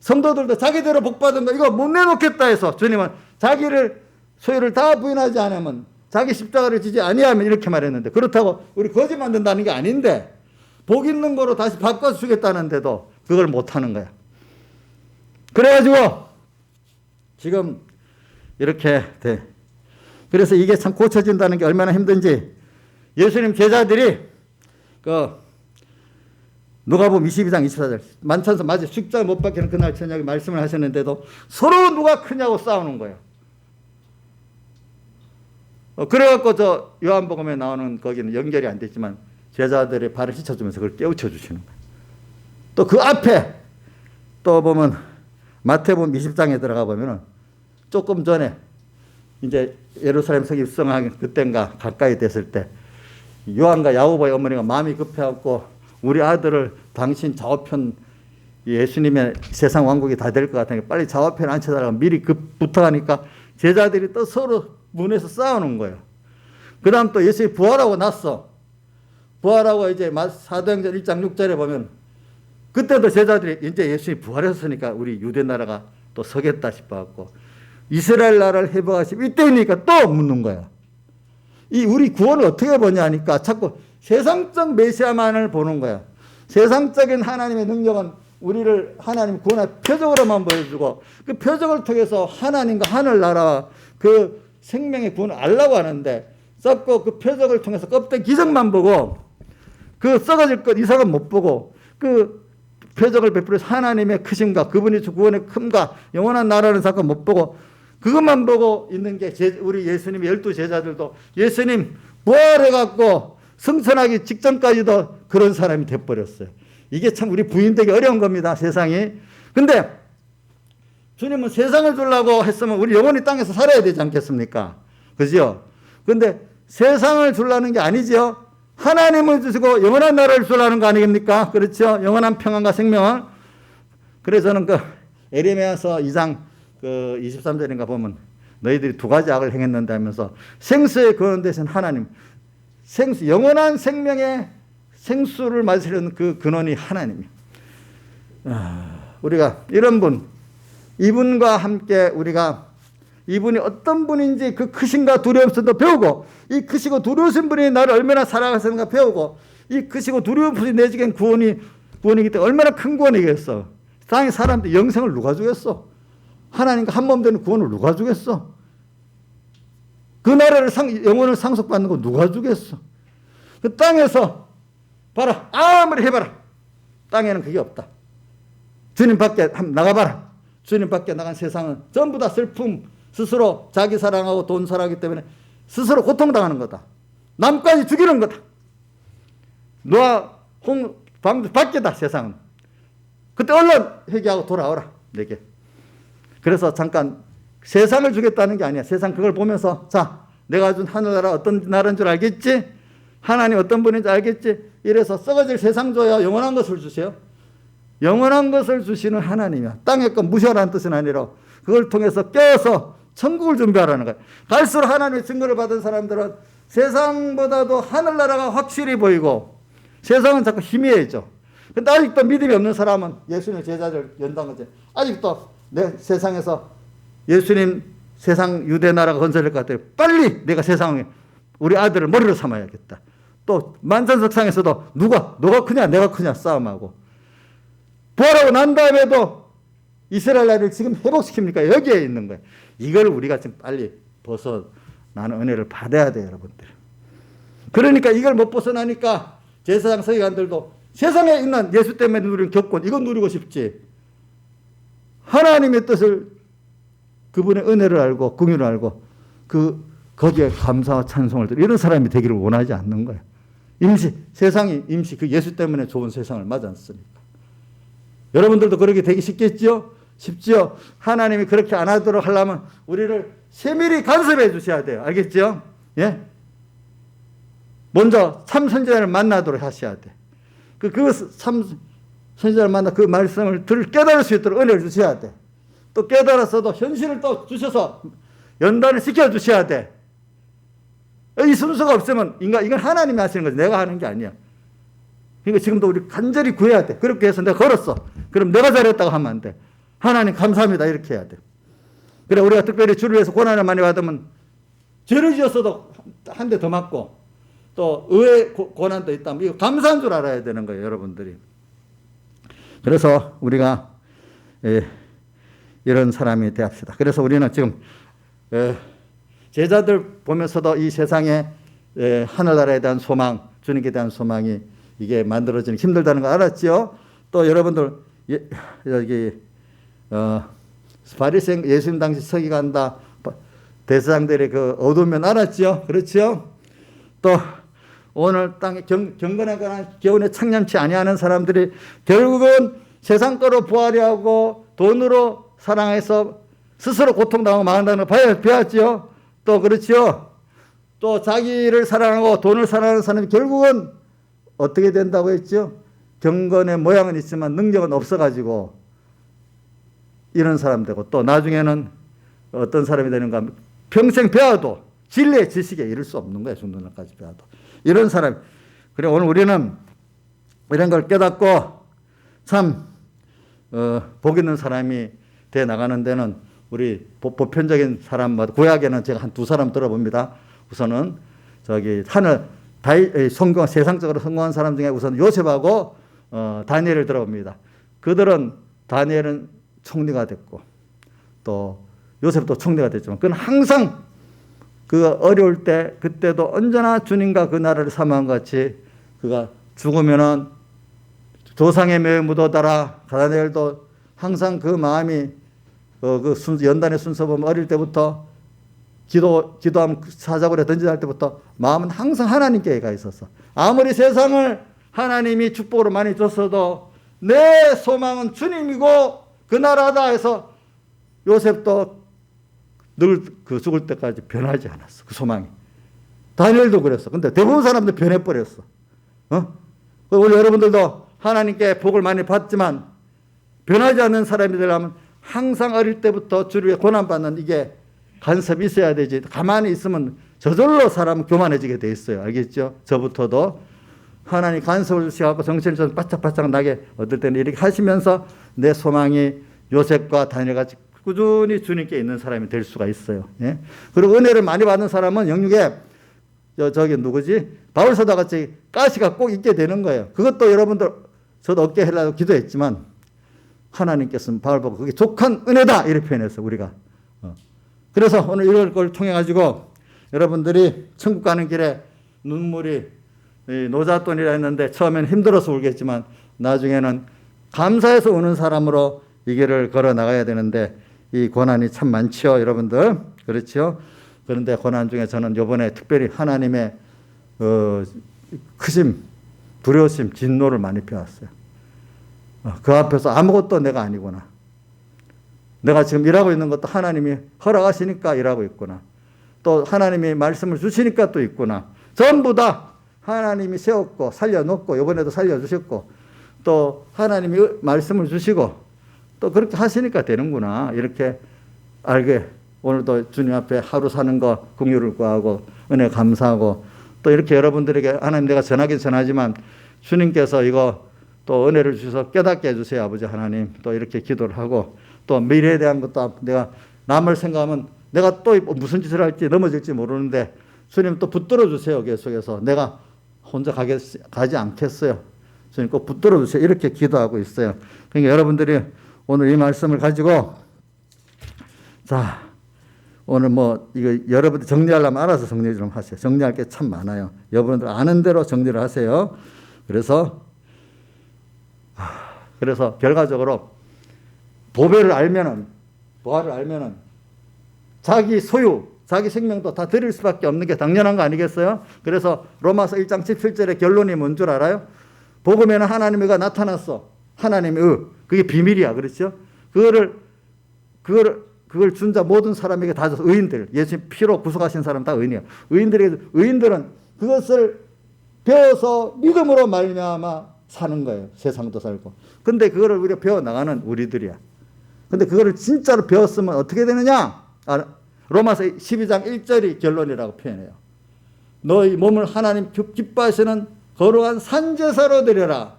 성도들도 자기대로 복받은 거 이거 못 내놓겠다 해서 주님은 자기를 소유를 다 부인하지 않으면 자기 십자가를 지지 아니하면 이렇게 말했는데 그렇다고 우리 거짓 만든다는 게 아닌데 복 있는 거로 다시 바꿔서 주겠다는데도 그걸 못하는 거야. 그래가지고 지금 이렇게 돼. 그래서 이게 참 고쳐진다는 게 얼마나 힘든지 예수님 제자들이 누가복음 22장 24절 만찬서 맞아 십자가 못 박히는 그날 저녁에 말씀을 하셨는데도 서로 누가 크냐고 싸우는 거예요. 그래갖고 저 요한복음에 나오는 거기는 연결이 안 됐지만 제자들의 발을 씻어주면서 그걸 깨우쳐 주시는 거예요. 또 그 앞에 또 보면 마태복음 20장에 들어가 보면은 조금 전에 이제 예루살렘 성이 입성하기 그때인가 가까이 됐을 때 요한과 야고보의 어머니가 마음이 급해갖고 우리 아들을 당신 좌우편 예수님의 세상 왕국이 다 될 것 같으니까 빨리 좌우편에 앉혀달라고 미리 부탁하니까 제자들이 또 서로 문에서 싸우는 거예요. 그 다음 또 예수님이 부활하고 났어. 부활하고 이제 사도행전 1장 6절에 보면 그때도 제자들이 이제 예수님이 부활했으니까 우리 유대 나라가 또 서겠다 싶어갖고 이스라엘 나라를 회복하시고 이때니까 또 묻는 거야. 이 우리 구원을 어떻게 보냐 하니까 자꾸 세상적 메시아만을 보는 거야. 세상적인 하나님의 능력은 우리를 하나님 구원의 표적으로만 보여주고 그 표적을 통해서 하나님과 하늘나라와 그 생명의 구원을 알라고 하는데 자꾸 그 표적을 통해서 껍데기 기적만 보고 그 썩어질 것 이상은 못 보고 그 표적을 베풀어서 하나님의 크심과 그분이 구원의 큼과 영원한 나라는 사건 못 보고 그것만 보고 있는 게 우리 예수님의 12 제자들도 예수님 부활해갖고 승천하기 직전까지도 그런 사람이 돼버렸어요. 이게 참 우리 부인되기 어려운 겁니다. 세상이. 근데 주님은 세상을 주려고 했으면 우리 영원히 땅에서 살아야 되지 않겠습니까? 그죠? 근데 세상을 주려는 게 아니죠. 하나님을 주시고 영원한 나라를 주려는 거 아니겠습니까? 그렇죠? 영원한 평안과 생명을. 그래서 저는 그 에레미야서 2장 그 23절인가 보면 너희들이 두 가지 악을 행했는데 하면서 생수의 근원 되신 하나님, 생수, 영원한 생명의 생수를 마시려는 그 근원이 하나님이에요. 우리가 이런 분, 이분과 함께 우리가 이분이 어떤 분인지 그 크신가 두려움성도 배우고 이 크시고 두려우신 분이 나를 얼마나 사랑하시는가 배우고 이 크시고 두려운 분이 내지겐 구원이기 때문에 얼마나 큰 구원이겠어. 땅의 사람들 영생을 누가 주겠어? 하나님과 한 몸 되는 구원을 누가 주겠어? 그 나라를 영혼을 상속받는 거 누가 주겠어? 그 땅에서 봐라 아무리 해봐라 땅에는 그게 없다. 주님 밖에 한번 나가봐라. 주님 밖에 나간 세상은 전부 다 슬픔, 스스로 자기 사랑하고 돈 사랑하기 때문에 스스로 고통당하는 거다. 남까지 죽이는 거다. 노아 방주 밖에다 세상은. 그때 얼른 회개하고 돌아오라 내게. 그래서 잠깐 세상을 주겠다는 게 아니야. 세상 그걸 보면서 자 내가 준 하늘나라 어떤 나라인 줄 알겠지? 하나님 어떤 분인지 알겠지? 이래서 썩어질 세상 줘야 영원한 것을 주세요. 영원한 것을 주시는 하나님이야. 땅의 것 무시하라는 뜻은 아니라 그걸 통해서 깨어서 천국을 준비하라는 거야. 갈수록 하나님의 증거를 받은 사람들은 세상보다도 하늘나라가 확실히 보이고 세상은 자꾸 희미해져. 근데 아직도 믿음이 없는 사람은 예수님 제자들 연단 거지. 아직도 내 세상에서 예수님 세상 유대 나라가 건설될 것 같아요. 빨리 내가 세상에 우리 아들을 머리로 삼아야겠다. 또 만찬석상에서도 너가 크냐 내가 크냐 싸움하고 부활하고 난 다음에도 이스라엘 나라를 지금 회복시킵니까? 여기에 있는 거예요. 이걸 우리가 지금 빨리 벗어나는 은혜를 받아야 돼요, 여러분들. 그러니까 이걸 못 벗어나니까 제사장 서기관들도 세상에 있는 예수 때문에 누리는 격권 이건 누리고 싶지. 하나님의 뜻을 그분의 은혜를 알고 긍휼을 알고 거기에 감사와 찬송을 드리고 이런 사람이 되기를 원하지 않는 거예요. 세상이 그 예수 때문에 좋은 세상을 맞았으니까. 여러분들도 그렇게 되기 쉽겠지요? 쉽지요? 하나님이 그렇게 안 하도록 하려면 우리를 세밀히 간섭해 주셔야 돼요. 알겠죠? 예? 먼저 참 선지자를 만나도록 하셔야 돼. 참 선지자를 만나 그 말씀을 깨달을 수 있도록 은혜를 주셔야 돼. 또 깨달았어도 현실을 또 주셔서 연단을 시켜주셔야 돼. 이 순서가 없으면 이건 하나님이 하시는 거지 내가 하는 게 아니야. 그러니까 지금도 우리 간절히 구해야 돼. 그렇게 해서 내가 걸었어. 그럼 내가 잘했다고 하면 안 돼. 하나님 감사합니다 이렇게 해야 돼. 그래 우리가 특별히 주를 위해서 고난을 많이 받으면 죄를 지었어도 한 대 더 맞고 또 의외의 고난도 있다면 이거 감사한 줄 알아야 되는 거예요, 여러분들이. 그래서 우리가 이런 사람이 되합시다. 그래서 우리는 지금 제자들 보면서도 이 세상에 하늘나라에 대한 소망, 주님께 대한 소망이 이게 만들어지는 힘들다는 거 알았죠? 또 여러분들 여기 바리새인 예수님 당시 서기관다 대사장들의 그 어두운 면 알았죠? 그렇죠? 또 오늘 땅에 경건하거나 교훈에 창념치 아니하는 사람들이 결국은 세상 거로 부하려고 돈으로 사랑해서 스스로 고통당하고 망한다는 거 배웠죠? 또 그렇죠? 또 자기를 사랑하고 돈을 사랑하는 사람이 결국은 어떻게 된다고 했죠? 경건의 모양은 있지만 능력은 없어가지고 이런 사람 되고 또 나중에는 어떤 사람이 되는가 하면 평생 배워도 진리의 지식에 이를 수 없는 거예요. 죽는 날까지 배워도. 이런 사람. 그래 오늘 우리는 이런 걸 깨닫고 참 복 있는 사람이 돼 나가는 데는 우리 보편적인 사람마다 구약에는 제가 한 두 사람 들어봅니다. 우선은 저기 성공 세상적으로 성공한 사람 중에 우선 요셉하고 다니엘을 들어봅니다. 그들은 다니엘은 총리가 됐고 또 요셉도 총리가 됐지만 그는 항상 그 어려울 때 그때도 언제나 주님과 그 나라를 사모한 것 같이 그가 죽으면은 조상의 묘에 묻어다라. 다니엘도 항상 그 마음이 연단의 순서 보면 어릴 때부터 기도하면 사자굴에 던지자 할 때부터 마음은 항상 하나님께 가 있었어. 아무리 세상을 하나님이 축복으로 많이 줬어도 내 소망은 주님이고 그 나라다 해서 요셉도 늘 그 죽을 때까지 변하지 않았어. 그 소망이. 다니엘도 그랬어. 근데 대부분 사람들 변해버렸어. 오늘 여러분들도 하나님께 복을 많이 받지만 변하지 않는 사람이 되려면 항상 어릴 때부터 주를 위해 고난받는 이게 간섭이 있어야 되지. 가만히 있으면 저절로 사람은 교만해지게 돼 있어요. 알겠죠? 저부터도 하나님 간섭을 주셔서 정신을 좀 바짝바짝 나게 어떨 때는 이렇게 하시면서 내 소망이 요셉과 다니엘같이 꾸준히 주님께 있는 사람이 될 수가 있어요. 예? 그리고 은혜를 많이 받는 사람은 영육에 저기 누구지? 바울사도 같이 가시가 꼭 있게 되는 거예요. 그것도 여러분들 저도 얻게 하려고 기도했지만 하나님께서는 바울 보고 그게 족한 은혜다 이렇게 표현했어요. 우리가. 그래서 오늘 이걸 걸 통해 가지고 여러분들이 천국 가는 길에 눈물이 노잣돈이라 했는데 처음에는 힘들어서 울겠지만 나중에는 감사해서 우는 사람으로 이 길을 걸어 나가야 되는데 이 고난이 참 많죠, 여러분들. 그렇죠? 그런데 고난 중에 저는 이번에 특별히 하나님의 크심, 두려우심, 진노를 많이 배웠어요. 그 앞에서 아무것도 내가 아니구나. 내가 지금 일하고 있는 것도 하나님이 허락하시니까 일하고 있구나. 또 하나님이 말씀을 주시니까 또 있구나. 전부 다 하나님이 세웠고 살려놓고 이번에도 살려주셨고 또 하나님이 말씀을 주시고 또 그렇게 하시니까 되는구나. 이렇게 알게 오늘도 주님 앞에 하루 사는 거 긍휼을 구하고 은혜 감사하고 또 이렇게 여러분들에게 하나님 내가 전하긴 전하지만 주님께서 이거 또 은혜를 주셔서 깨닫게 해주세요. 아버지 하나님. 또 이렇게 기도를 하고 또 미래에 대한 것도 내가 남을 생각하면 내가 또 무슨 짓을 할지 넘어질지 모르는데 주님 또 붙들어 주세요. 계속해서 내가 혼자 가지 않겠어요. 주님 꼭 붙들어 주세요. 이렇게 기도하고 있어요. 그러니까 여러분들이 오늘 이 말씀을 가지고 자 오늘 뭐 이거 여러분들 정리하려면 알아서 정리 좀 하세요. 정리할 게 참 많아요. 여러분들 아는 대로 정리를 하세요. 그래서 결과적으로 보배를 알면은 보화를 알면은 자기 소유, 자기 생명도 다 드릴 수밖에 없는 게 당연한 거 아니겠어요? 그래서 로마서 1장 17절의 결론이 뭔 줄 알아요? 복음에는 하나님의 의가 나타났어. 하나님의 의. 그게 비밀이야. 그렇죠? 그걸 준 자 모든 사람에게 다 줘서 의인들. 예수님 피로 구속하신 사람 다 의인이에요. 의인들은 그것을 배워서 믿음으로 말미암아 사는 거예요. 세상도 살고. 근데 그거를 우리가 배워나가는 우리들이야. 근데 그거를 진짜로 배웠으면 어떻게 되느냐? 로마서 12장 1절이 결론이라고 표현해요. 너희 몸을 하나님 기뻐하시는 거룩한 산제사로 드려라.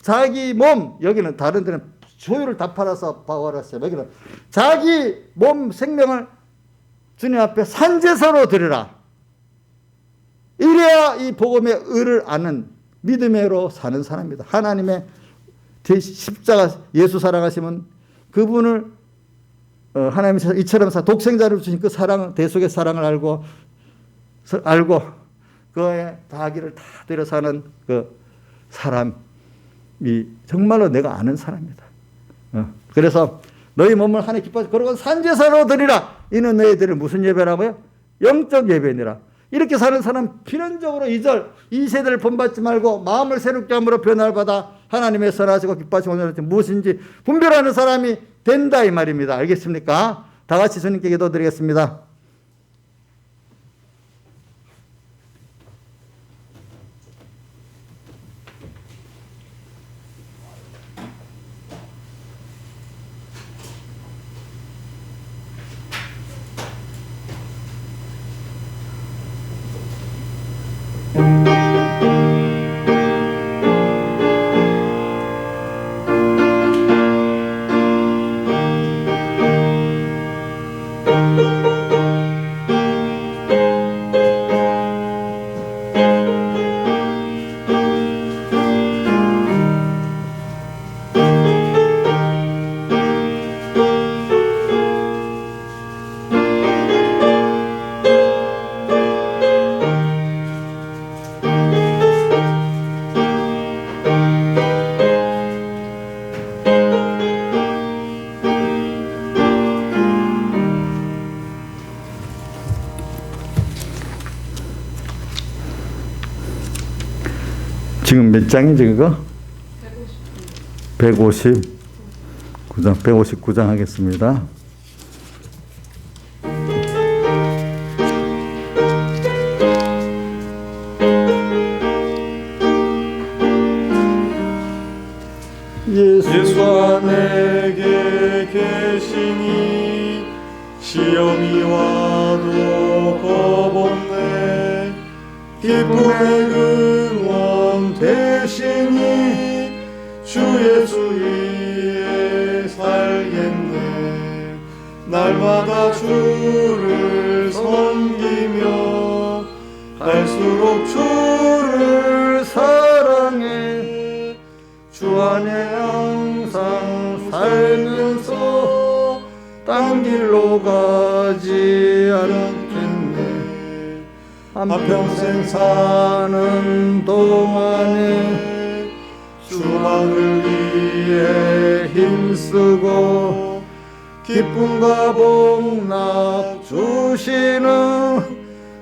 자기 몸, 여기는 다른 데는 소유를 다 팔아서 바꿔놨어요. 여기는 자기 몸 생명을 주님 앞에 산제사로 드려라. 이래야 이 복음의 의를 아는 믿음으로 사는 사람입니다. 하나님의 십자가 예수 사랑하시면 그분을 하나님께서 이처럼 독생자를 주신 그 사랑, 대속의 사랑을 알고 그의 다하기를 다 들여 사는 그 사람이 정말로 내가 아는 사람이다. 그래서 너희 몸을 하나님 기뻐하시고 거룩한 산제사로 드리라. 이는 너희들을 무슨 예배라고요? 영적 예배니라. 이렇게 사는 사람 필연적으로 2절 이 세대를 본받지 말고 마음을 새롭게 함으로 변화를 받아 하나님의 선하시고 기뻐하시고 온전하신 무엇인지 분별하는 사람이 된다 이 말입니다. 알겠습니까? 다 같이 주님께 기도드리겠습니다. 지금 몇 장이지 그거? 159장. 159장 하겠습니다. 예수가 내게 계시니 시험이 와도 겁없네. 기쁨의 근원 되시니 주 예수 위에 살겠네. 날마다 주를 섬기며 갈수록 주를 사랑해. 주 안에 항상 살면서 딴 길로 가지 않겠네. 한평생 사는 동안에 주만을 위해 힘쓰고 기쁨과 복락 주시는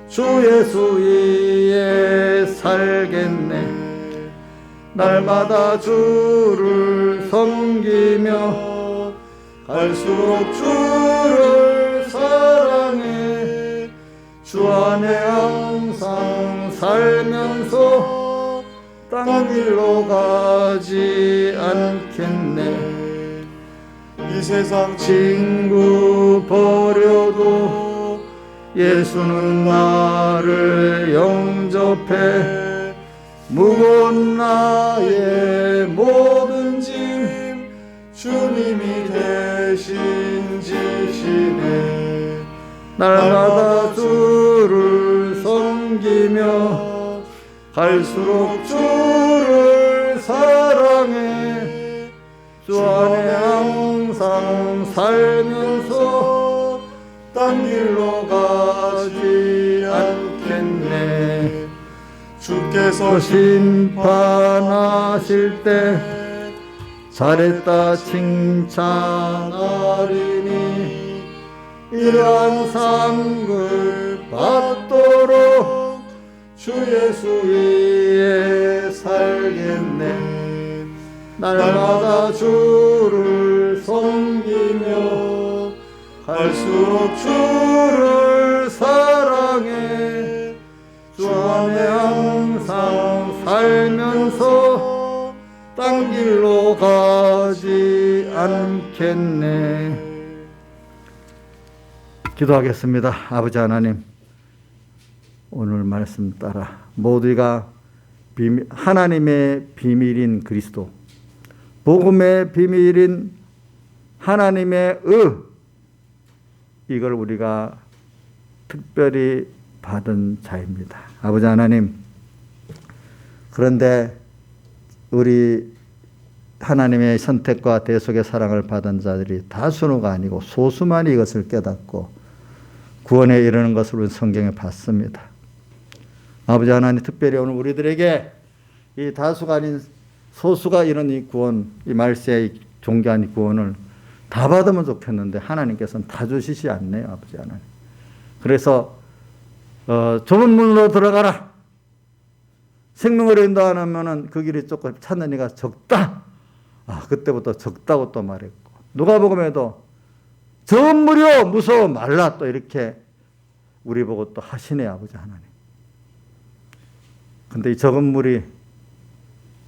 주 예수 위에 살겠네. 날마다 주를 섬기며 갈수록 주를 사랑해. 주 안에 항상 살면서 딴 길로 가지 않겠네. 이 세상 친구 버려두고 예수는 나를 영접해 무거운 나의 모든 짐 주님이 대신 지시네. 날마다 주를 섬기며 갈수록 주를 사랑해 주 안에 항상 살면서 딴 길로 가지 않겠네. 주께서 심판하실 때 잘했다 칭찬하리니 이러한 상급 받도록 주 예수 위에 살겠네. 날마다 주를 섬기며 갈수록 주를 사랑해 주 안에 항상 살면서 딴 길로 가지 않겠네. 기도하겠습니다. 아버지 하나님, 오늘 말씀 따라 모두가 하나님의 비밀인 그리스도, 복음의 비밀인 하나님의 이걸 우리가 특별히 받은 자입니다. 아버지 하나님, 그런데 우리 하나님의 선택과 대속의 사랑을 받은 자들이 다수가 아니고 소수만이 이것을 깨닫고 구원에 이르는 것을 우리 성경에 봤습니다. 아버지 하나님, 특별히 오늘 우리들에게 이 다수가 아닌 소수가 이런 이 구원, 이 말세의 존귀한 이 구원을 다 받으면 좋겠는데 하나님께서는 다 주시지 않네요. 아버지 하나님. 그래서 좁은 문으로 들어가라. 생명으로 인도하면은 그 길이 조금 찾는 이가 적다. 그때부터 적다고 또 말했고, 누가복음에도 좁은 물이요 무서워 말라 또 이렇게 우리 보고 또 하시네. 아버지 하나님. 근데 이 적은 물이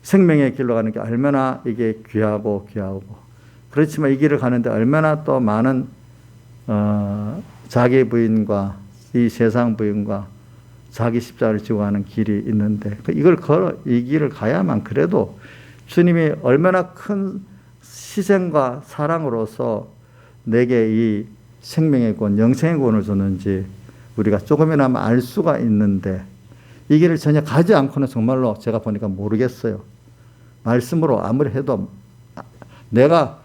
생명의 길로 가는 게 얼마나 이게 귀하고 그렇지만 이 길을 가는데 얼마나 또 많은 자기 부인과 이 세상 부인과 자기 십자가를 지고 가는 길이 있는데 이걸 걸어 이 길을 가야만 그래도 주님이 얼마나 큰 희생과 사랑으로서 내게 이 생명의 구원, 영생의 구원을 줬는지 우리가 조금이나마 알 수가 있는데 이 길을 전혀 가지 않고는 정말로 제가 보니까 모르겠어요. 말씀으로 아무리 해도 내가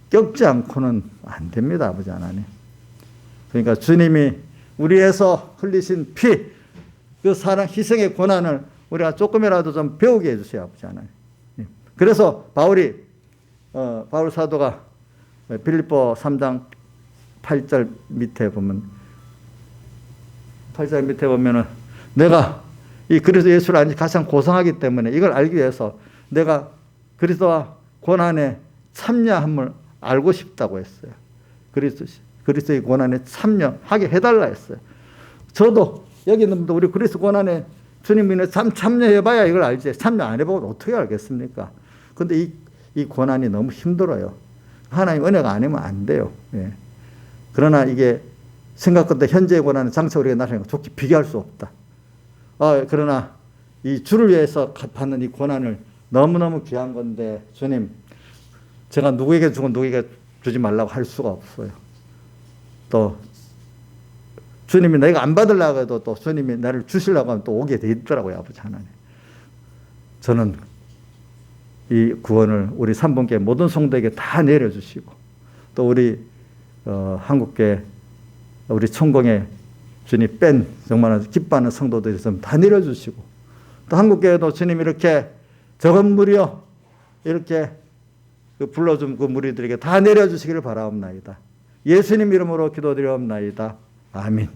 겪지 않고는 안 됩니다. 아버지 하나님. 그러니까 주님이 우리에서 흘리신 피, 그 사랑, 희생의 고난을 우리가 조금이라도 좀 배우게 해주세요. 아버지 하나님. 그래서 바울 사도가 빌립보 3장 8절 밑에 보면은 내가 이 그리스도 예수를 알지 가장 고상하기 때문에 이걸 알기 위해서 내가 그리스도와 고난에 참여함을 알고 싶다고 했어요. 그리스도의 고난에 참여하게 해달라 했어요. 저도 여기 있는 분도 우리 그리스도 고난에 주님 인해 참여해봐야 이걸 알지. 참여 안 해보고 어떻게 알겠습니까? 근데 이 고난이 너무 힘들어요. 하나님 은혜가 아니면 안 돼요. 예. 그러나 이게 생각보다 현재의 고난은 장차 우리가 나중에 좋게 비교할 수 없다. 그러나 이 주를 위해서 받는 이 고난을 너무너무 귀한 건데 주님, 제가 누구에게 주고 누구에게 주지 말라고 할 수가 없어요. 또 주님이 내가 안 받으려고 해도 또 주님이 나를 주시려고 하면 또 오게 돼 있더라고요. 아버지 하나님. 저는 이 구원을 우리 삼분교회 모든 성도에게 다 내려주시고 또 우리 한국교회 우리 천공에 주님 뺀 정말 기뻐하는 성도들이 있으면 다 내려주시고 또 한국교회도 주님 이렇게 적은 물이요 이렇게 불러준 그 무리들에게 다 내려주시기를 바라옵나이다. 예수님 이름으로 기도드리옵나이다. 아멘.